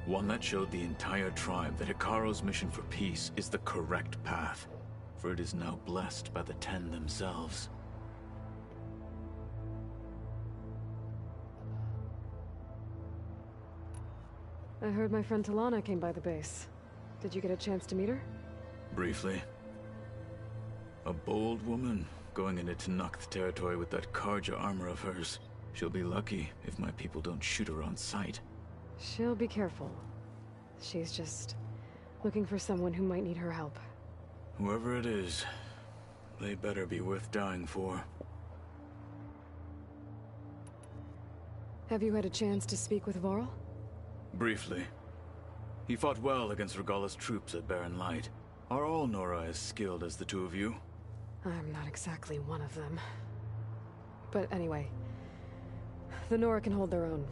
One that showed the entire tribe that Hekarro's mission for peace is the correct path, for it is now blessed by the Ten themselves. I heard my friend Talana came by the base. Did you get a chance to meet her? Briefly. A bold woman going into Tenakth territory with that Carja armor of hers. She'll be lucky if my people don't shoot her on sight. She'll be careful. She's just looking for someone who might need her help. Whoever it is, they better be worth dying for. Have you had a chance to speak with Varl? Briefly. He fought well against Regalla's troops at Barren Light. Are all Nora as skilled as the two of you? I'm not exactly one of them. But anyway, the Nora can hold their own.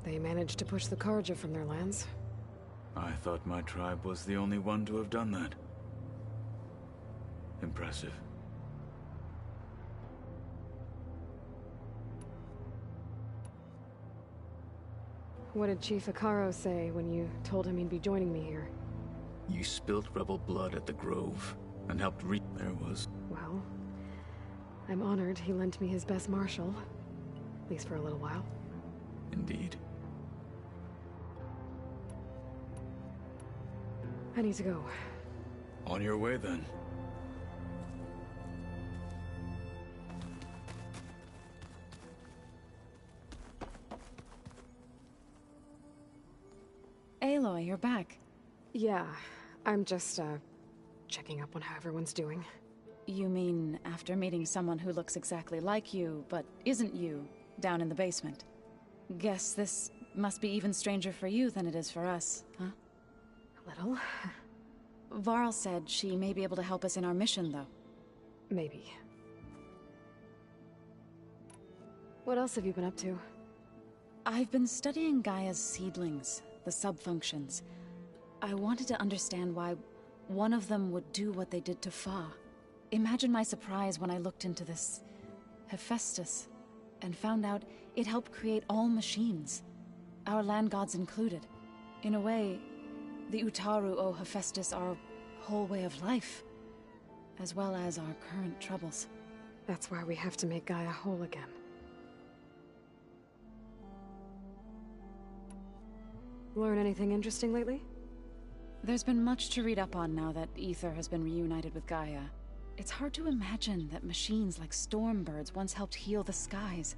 They managed to push the Carja from their lands. I thought my tribe was the only one to have done that. Impressive. What did Chief Hekarro say when you told him he'd be joining me here? You spilt rebel blood at the Grove, and helped there was. Well, I'm honored he lent me his best marshal. At least for a little while. Indeed. I need to go. On your way, then. Aloy, you're back. Yeah, I'm just, checking up on how everyone's doing. You mean after meeting someone who looks exactly like you, but isn't you, down in the basement? Guess this must be even stranger for you than it is for us, huh? A little. Varl said she may be able to help us in our mission, though. Maybe. What else have you been up to? I've been studying Gaia's seedlings, the subfunctions. I wanted to understand why one of them would do what they did to Fa. Imagine my surprise when I looked into this Hephaestus and found out it helped create all machines, our land gods included. In a way, the Utaru owe Hephaestus our whole way of life, as well as our current troubles. That's why we have to make Gaia whole again. Learn anything interesting lately? There's been much to read up on now that Aether has been reunited with Gaia. It's hard to imagine that machines like Stormbirds once helped heal the skies.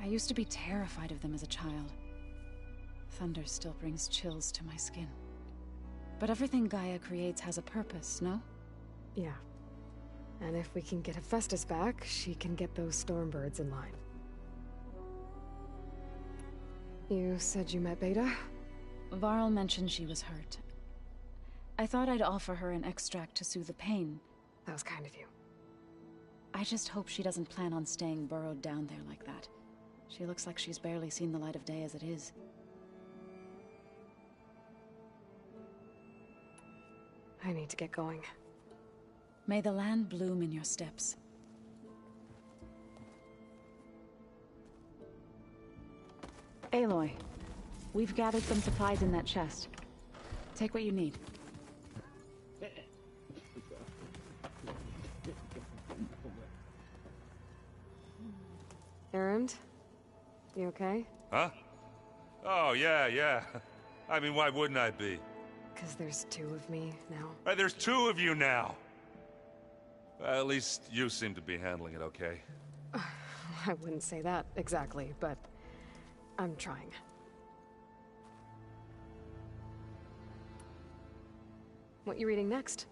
I used to be terrified of them as a child. Thunder still brings chills to my skin. But everything Gaia creates has a purpose, no? Yeah. And if we can get Hephaestus back, she can get those Stormbirds in line. You said you met Beta? Varl mentioned she was hurt. I thought I'd offer her an extract to soothe the pain. That was kind of you. I just hope she doesn't plan on staying burrowed down there like that. She looks like she's barely seen the light of day as it is. I need to get going. May the land bloom in your steps. Aloy, we've gathered some supplies in that chest. Take what you need. Erend? You okay? Huh? Oh, yeah. I mean, why wouldn't I be? Because there's two of me now. There's two of you now! At least you seem to be handling it okay. I wouldn't say that exactly, but I'm trying. What you reading next?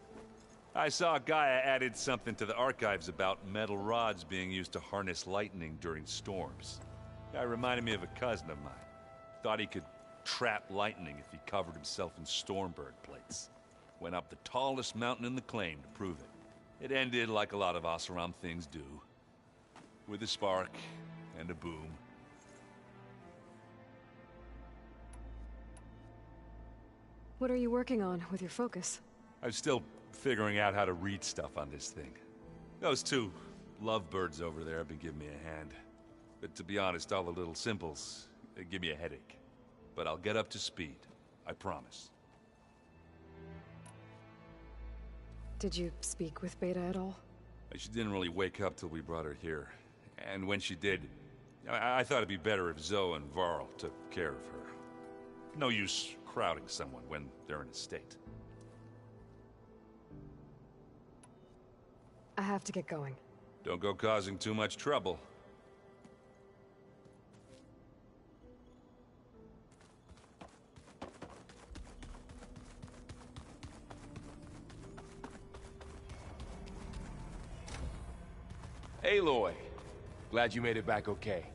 I saw Gaia added something to the archives about metal rods being used to harness lightning during storms. Guy reminded me of a cousin of mine. Thought he could trap lightning if he covered himself in Stormbird plates. Went up the tallest mountain in the claim to prove it. It ended like a lot of Oseram things do. With a spark and a boom. What are you working on with your focus? I'm still figuring out how to read stuff on this thing. Those two lovebirds over there have been giving me a hand. But to be honest, all the little symbols, they give me a headache. But I'll get up to speed. I promise. Did you speak with Beta at all? She didn't really wake up till we brought her here. And when she did, I thought it'd be better if Zoe and Varl took care of her. No use crowding someone when they're in a state. I have to get going. Don't go causing too much trouble. Aloy, glad you made it back okay.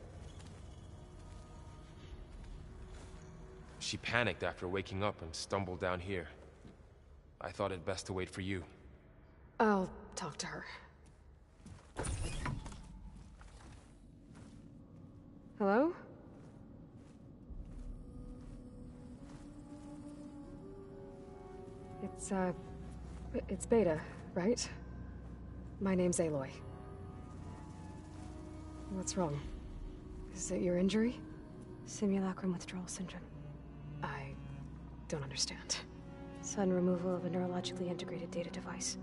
She panicked after waking up and stumbled down here. I thought it best to wait for you. I'll talk to her. Hello? It's Beta, right? My name's Aloy. What's wrong? Is it your injury? Simulacrum withdrawal syndrome. I don't understand. Sudden removal of a neurologically integrated data device.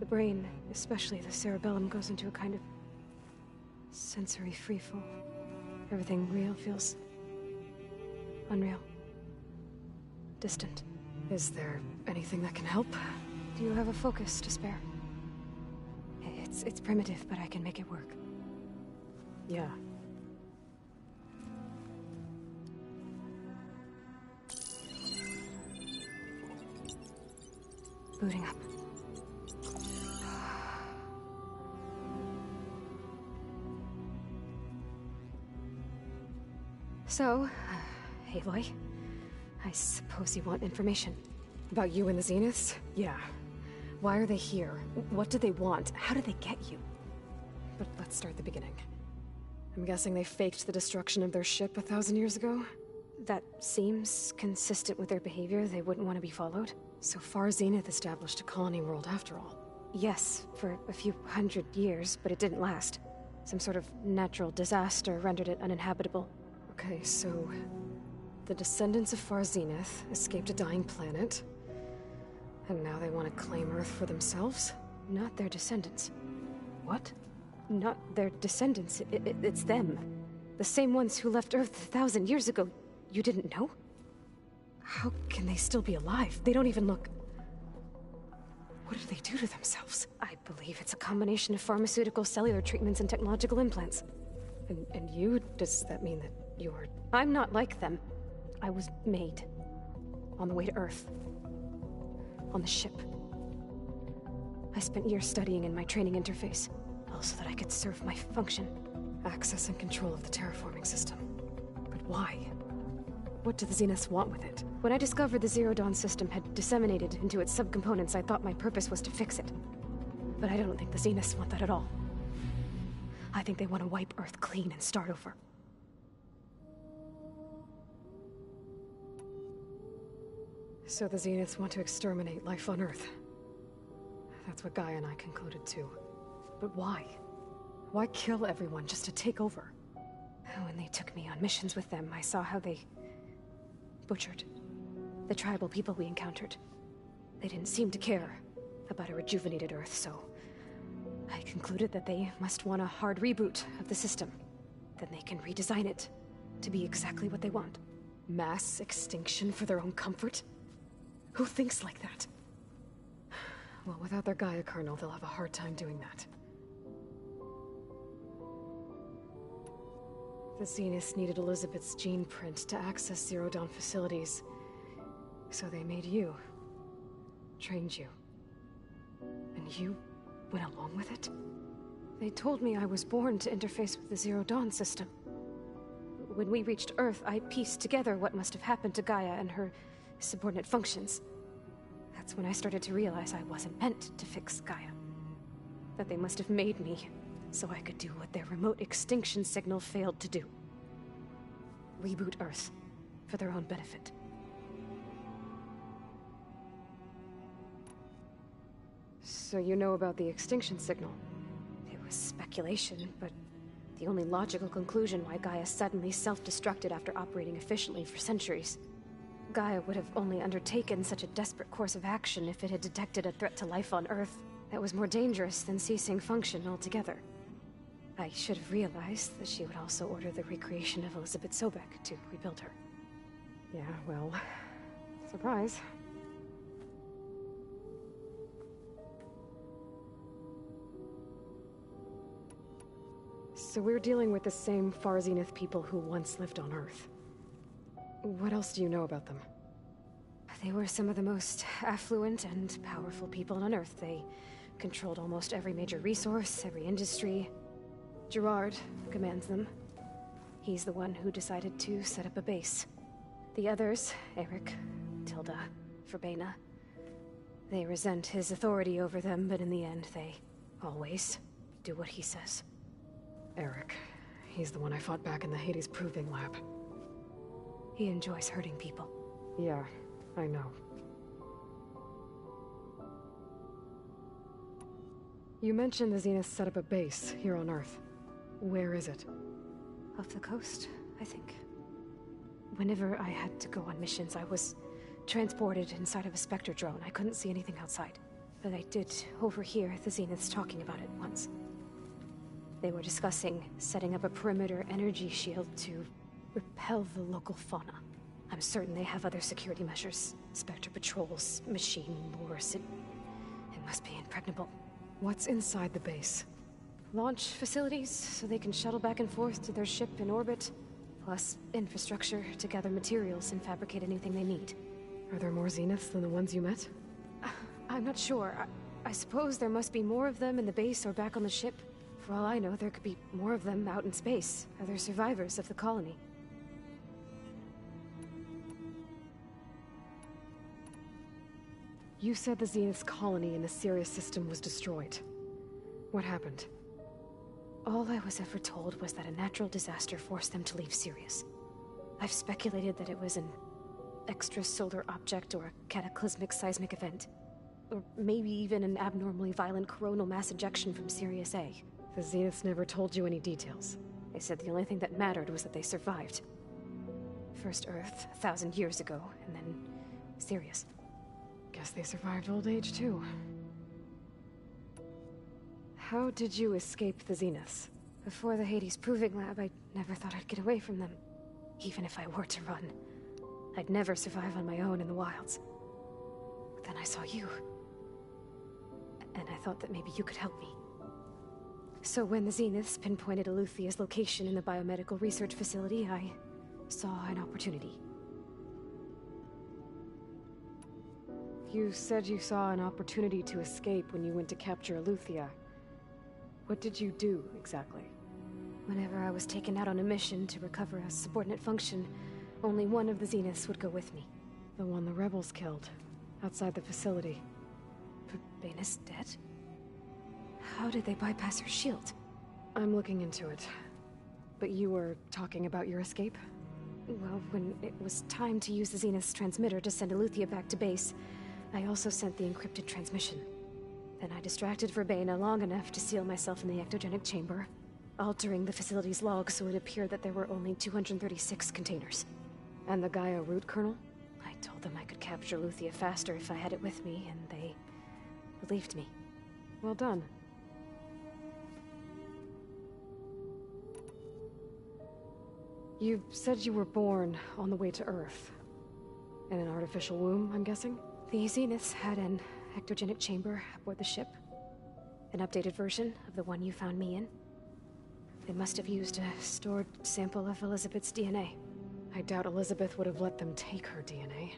The brain, especially the cerebellum, goes into a kind of sensory freefall. Everything real feels unreal. Distant. Is there anything that can help? Do you have a focus to spare? It's primitive, but I can make it work. Yeah. Booting up. So, Aloy, I suppose you want information. About you and the Zeniths? Yeah. Why are they here? What do they want? How did they get you? But let's start at the beginning. I'm guessing they faked the destruction of their ship 1,000 years ago? That seems consistent with their behavior. They wouldn't want to be followed. So far, Zenith established a colony world after all. Yes, for a few hundred years, but it didn't last. Some sort of natural disaster rendered it uninhabitable. Okay, so... the descendants of Far Zenith escaped a dying planet, and now they want to claim Earth for themselves? Not their descendants. What? Not their descendants. It's them. The same ones who left Earth 1,000 years ago. You didn't know? How can they still be alive? They don't even look... What did they do to themselves? I believe it's a combination of pharmaceutical, cellular treatments, and technological implants. And you? Does that mean that you're... I'm not like them. I was made. On the way to Earth. On the ship. I spent years studying in my training interface, all so that I could serve my function. Access and control of the terraforming system. But why? What do the Zeniths want with it? When I discovered the Zero Dawn system had disseminated into its subcomponents, I thought my purpose was to fix it. But I don't think the Zeniths want that at all. I think they want to wipe Earth clean and start over. So the Zeniths want to exterminate life on Earth. That's what Gaia and I concluded too. But why? Why kill everyone just to take over? When they took me on missions with them, I saw how they... butchered the tribal people we encountered. They didn't seem to care about a rejuvenated Earth, so... I concluded that they must want a hard reboot of the system. Then they can redesign it to be exactly what they want. Mass extinction for their own comfort? Who thinks like that? Well, without their Gaia kernel, they'll have a hard time doing that. The Zeniths needed Elizabeth's gene print to access Zero Dawn facilities. So they made you. Trained you. And you went along with it? They told me I was born to interface with the Zero Dawn system. When we reached Earth, I pieced together what must have happened to Gaia and her subordinate functions. That's when I started to realize I wasn't meant to fix Gaia. That they must have made me so I could do what their remote extinction signal failed to do. Reboot Earth for their own benefit. So you know about the extinction signal? It was speculation, but the only logical conclusion why Gaia suddenly self-destructed after operating efficiently for centuries. Gaia would have only undertaken such a desperate course of action if it had detected a threat to life on Earth that was more dangerous than ceasing function altogether. I should have realized that she would also order the recreation of Elizabeth Sobek to rebuild her. Yeah, well... surprise. So we're dealing with the same Far Zenith people who once lived on Earth. What else do you know about them? They were some of the most affluent and powerful people on Earth. They controlled almost every major resource, every industry. Gerard commands them. He's the one who decided to set up a base. The others, Eric, Tilda, Verbena, they resent his authority over them, but in the end, they always do what he says. Eric. He's the one I fought back in the Hades Proving Lab. He enjoys hurting people. Yeah, I know. You mentioned the Zenith set up a base here on Earth. Where is it? Off the coast, I think. Whenever I had to go on missions, I was transported inside of a Spectre drone. I couldn't see anything outside. But I did overhear the Zeniths talking about it once. They were discussing setting up a perimeter energy shield to repel the local fauna. I'm certain they have other security measures. Spectre patrols, machine lures. It must be impregnable. What's inside the base? Launch facilities, so they can shuttle back and forth to their ship in orbit. Plus, infrastructure to gather materials and fabricate anything they need. Are there more Zeniths than the ones you met? I'm not sure. I suppose there must be more of them in the base or back on the ship. For all I know, there could be more of them out in space, other survivors of the colony. You said the Zenith's colony in the Sirius system was destroyed. What happened? All I was ever told was that a natural disaster forced them to leave Sirius. I've speculated that it was an extrasolar object or a cataclysmic seismic event. Or maybe even an abnormally violent coronal mass ejection from Sirius A. The Zeniths never told you any details. They said the only thing that mattered was that they survived. First Earth, 1,000 years ago, and then Sirius. Guess they survived old age, too. How did you escape the Zeniths? Before the Hades Proving Lab, I never thought I'd get away from them. Even if I were to run. I'd never survive on my own in the wilds. But then I saw you. And I thought that maybe you could help me. So when the Zeniths pinpointed Eluthia's location in the biomedical research facility, I saw an opportunity. You said you saw an opportunity to escape when you went to capture Eluthia. What did you do, exactly? Whenever I was taken out on a mission to recover a subordinate function, only one of the Zeniths would go with me. The one the rebels killed, outside the facility. Bane's dead? How did they bypass her shield? I'm looking into it. But you were talking about your escape? Well, when it was time to use the Zenith's transmitter to send Eluthia back to base, I also sent the encrypted transmission. Then I distracted Verbena long enough to seal myself in the ectogenic chamber, altering the facility's log so it appeared that there were only 236 containers. And the Gaia root kernel? I told them I could capture Eluthia faster if I had it with me, and they believed me. Well done. You said you were born on the way to Earth. In an artificial womb, I'm guessing? The Zeniths had an ectogenic chamber aboard the ship. An updated version of the one you found me in. They must have used a stored sample of Elizabeth's DNA. I doubt Elizabeth would have let them take her DNA.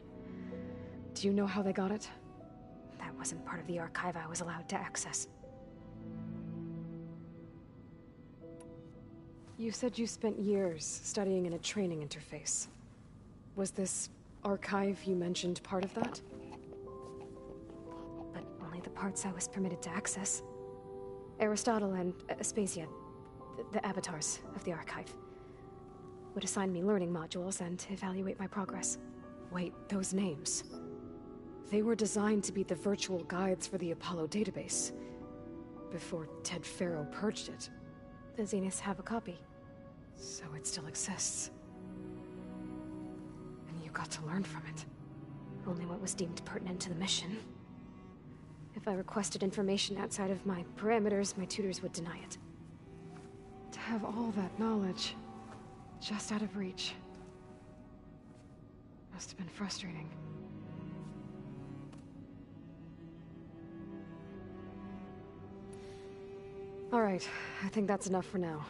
Do you know how they got it? That wasn't part of the archive I was allowed to access. You said you spent years studying in a training interface. Was this archive you mentioned part of that? But only the parts I was permitted to access. Aristotle and Aspasia, the avatars of the archive, would assign me learning modules and evaluate my progress. Wait, those names. They were designed to be the virtual guides for the Apollo database. Before Ted Faro purged it. The Zeniths have a copy. So it still exists. And you got to learn from it. Only what was deemed pertinent to the mission. If I requested information outside of my parameters, my tutors would deny it. To have all that knowledge, just out of reach. Must have been frustrating. All right, I think that's enough for now.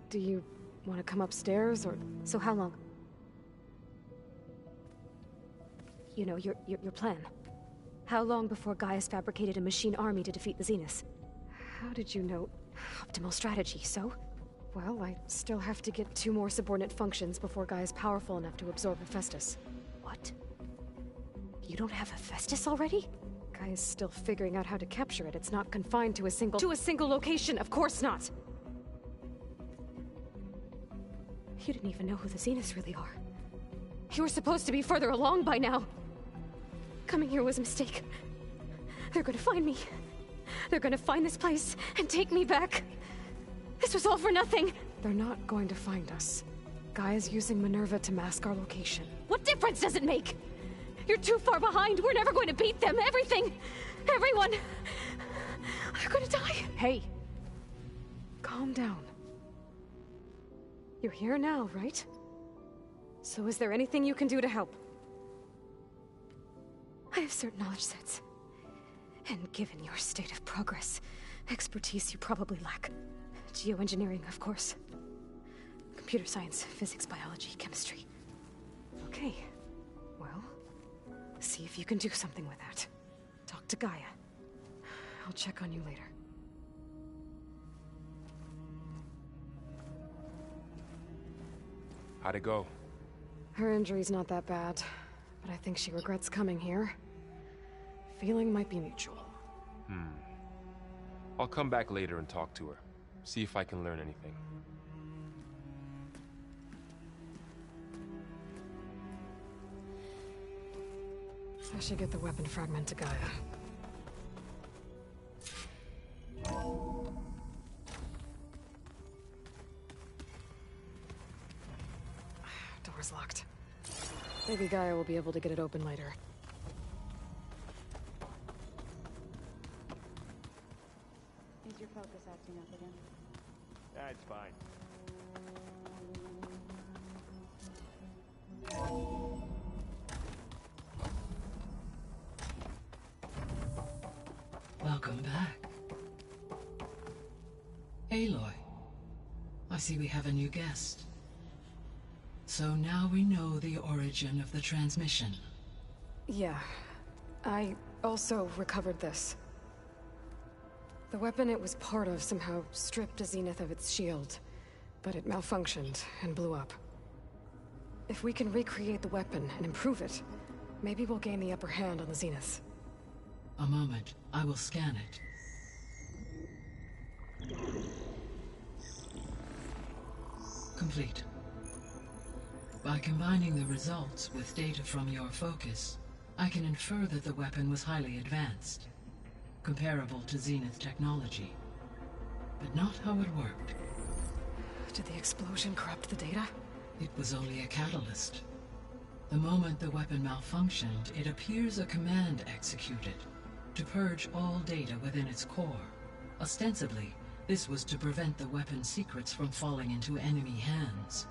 Do you want to come upstairs, or... So how long? You know, your plan. How long before Gaius fabricated a machine army to defeat the Zeniths? How did you know? Optimal strategy, so? Well, I still have to get 2 more subordinate functions before Gaia's powerful enough to absorb Hephaestus. What? You don't have Hephaestus already? Gaia's still figuring out how to capture it. It's not confined to a single location, of course not! You didn't even know who the Zeniths really are. You were supposed to be further along by now. Coming here was a mistake. They're gonna find me. They're gonna find this place and take me back. This was all for nothing. They're not going to find us. Gaia's using Minerva to mask our location. What difference does it make? You're too far behind. We're never going to beat them. Everything, everyone, they're gonna die. Hey, calm down. You're here now, right? So is there anything you can do to help? I have certain knowledge sets. And given your state of progress, expertise you probably lack. Geoengineering, of course. Computer science, physics, biology, chemistry. Okay. Well, see if you can do something with that. talk to Gaia. I'll check on you later. How'd it go? Her injury's not that bad, but I think she regrets coming here. Feeling might be mutual. I'll come back later and talk to her. See if I can learn anything. I should get the weapon fragment to Gaia. Door's locked. Maybe Gaia will be able to get it open later. Is your focus acting up again? That's fine. Welcome back. Aloy, I see we have a new guest. So now we know the origin of the transmission. Yeah. I also recovered this. The weapon it was part of somehow stripped Zenith of its shield, but it malfunctioned and blew up. If we can recreate the weapon and improve it, maybe we'll gain the upper hand on the Zenith. A moment, I will scan it. Complete. By combining the results with data from your focus, I can infer that the weapon was highly advanced, comparable to Zenith technology, but not how it worked. Did the explosion corrupt the data? It was only a catalyst. The moment the weapon malfunctioned, it appears a command executed to purge all data within its core. Ostensibly, this was to prevent the weapon's secrets from falling into enemy hands.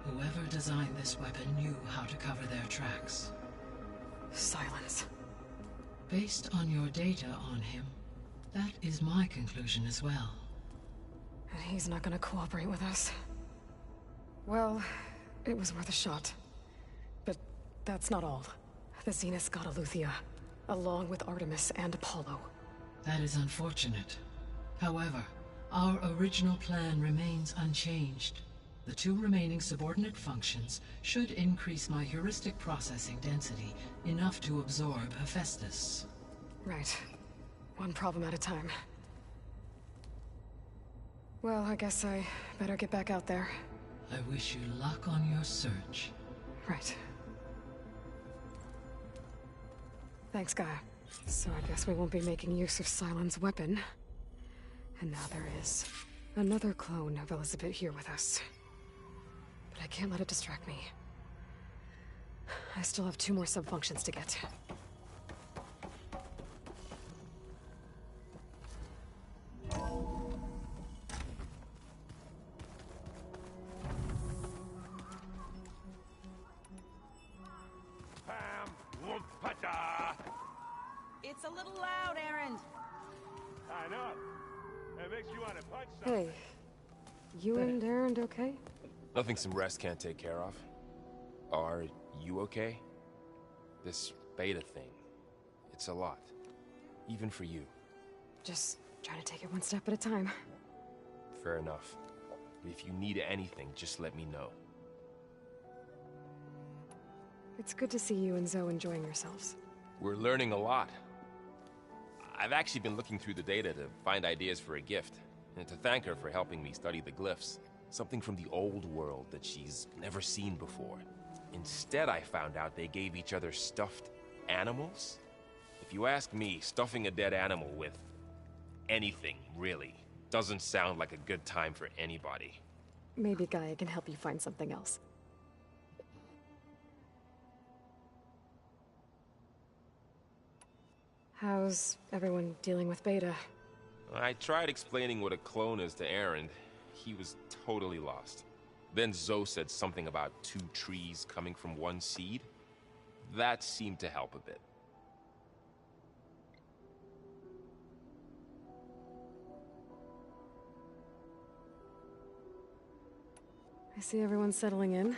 Whoever designed this weapon knew how to cover their tracks. Silence. Based on your data on him, that is my conclusion as well. And he's not gonna cooperate with us. Well, it was worth a shot. But that's not all. The Zenith got Eleuthia, along with Artemis and Apollo. That is unfortunate. However, our original plan remains unchanged. The two remaining subordinate functions should increase my heuristic processing density enough to absorb Hephaestus. Right. One problem at a time. Well, I guess I better get back out there. I wish you luck on your search. Right. Thanks, Gaia. So I guess we won't be making use of Sylens' weapon. And now there is another clone of Elizabeth here with us. But I can't let it distract me. I still have 2 more sub-functions to get. It's a little loud, Erend. I know. It makes you want to punch Hey, you and Erend okay? Nothing some rest can't take care of. Are you okay? This beta thing, it's a lot. Even for you. Just trying to take it one step at a time. Fair enough. If you need anything, just let me know. It's good to see you and Zoe enjoying yourselves. We're learning a lot. I've actually been looking through the data to find ideas for a gift, and to thank her for helping me study the glyphs. Something from the old world that she's never seen before. Instead, I found out they gave each other stuffed animals. If you ask me, stuffing a dead animal with anything, really, doesn't sound like a good time for anybody. Maybe Gaia can help you find something else. How's everyone dealing with Beta? I tried explaining what a clone is to Erend. He was totally lost. Then Zoe said something about 2 trees coming from 1 seed. That seemed to help a bit. I see everyone settling in.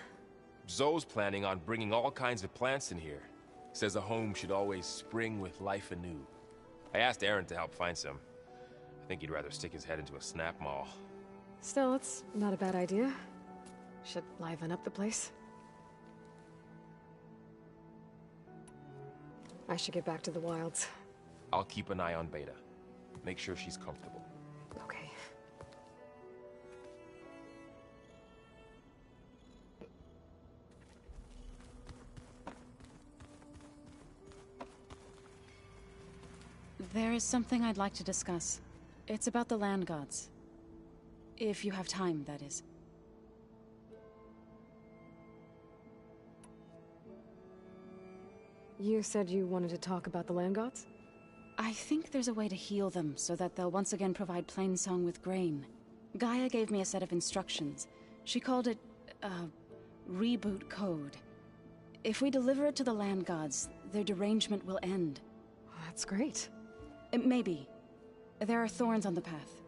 Zoe's planning on bringing all kinds of plants in here. Says a home should always spring with life anew. I asked Aaron to help find some. I think he'd rather stick his head into a snap mall. Still, it's not a bad idea. Should liven up the place. I should get back to the wilds. I'll keep an eye on Beta. Make sure she's comfortable. Okay. There is something I'd like to discuss. It's about the land gods. If you have time, that is. You said you wanted to talk about the land gods? I think there's a way to heal them so that they'll once again provide Plainsong with grain. Gaia gave me a set of instructions. She called it, reboot code. If we deliver it to the land gods, their derangement will end. That's great. Maybe. There are thorns on the path.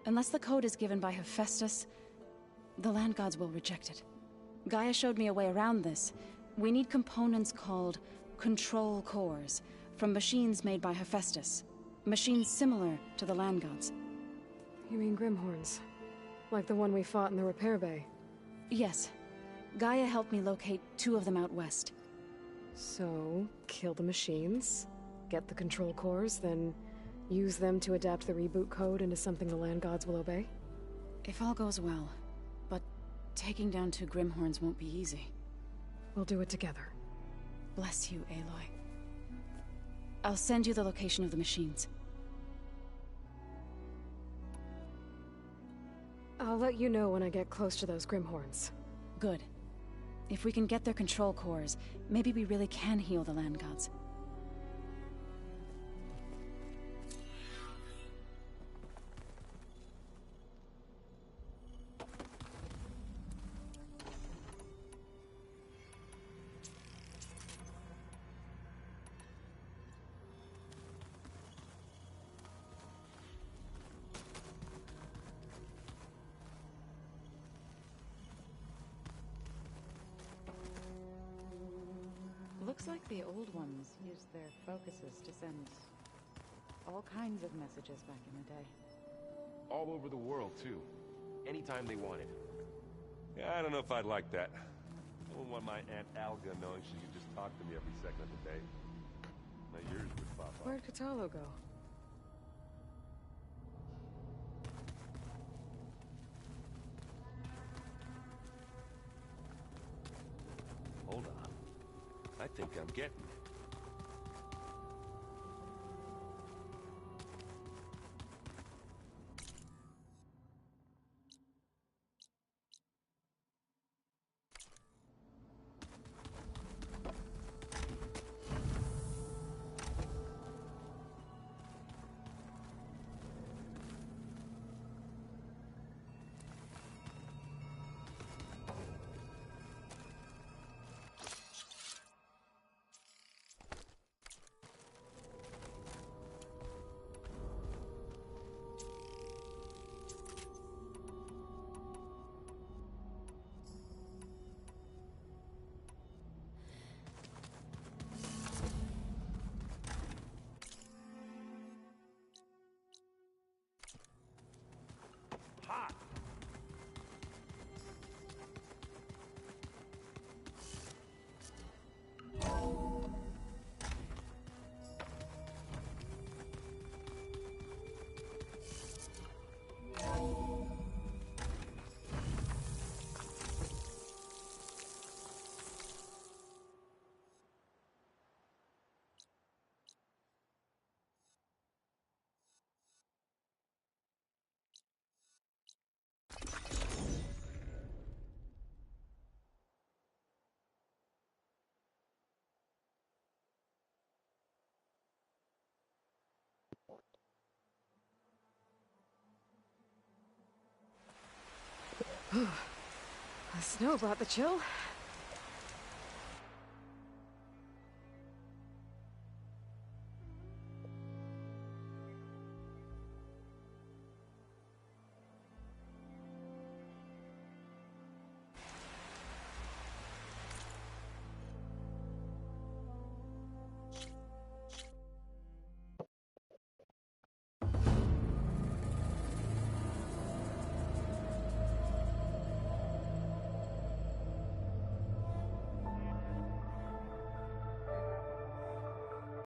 Unless the code is given by Hephaestus, the land gods will reject it. Gaia showed me a way around this. We need components called control cores, from machines made by Hephaestus. Machines similar to the land gods. You mean Grimhorns? Like the one we fought in the repair bay? Yes. Gaia helped me locate 2 of them out west. So, kill the machines, get the control cores, then use them to adapt the reboot code into something the land gods will obey? If all goes well. But taking down 2 Grimhorns won't be easy. We'll do it together. Bless you, Aloy. I'll send you the location of the machines. I'll let you know when I get close to those Grimhorns. Good. If we can get their control cores, maybe we really can heal the land gods. Looks like the old ones used their focuses to send all kinds of messages back in the day. All over the world, too. Anytime they wanted. Yeah, I don't know if I'd like that. I wouldn't want my Aunt Alga knowing she could just talk to me every second of the day. My ears would pop off. Where'd Kotallo go? Hold on. I think I'm getting it. The snow brought the chill.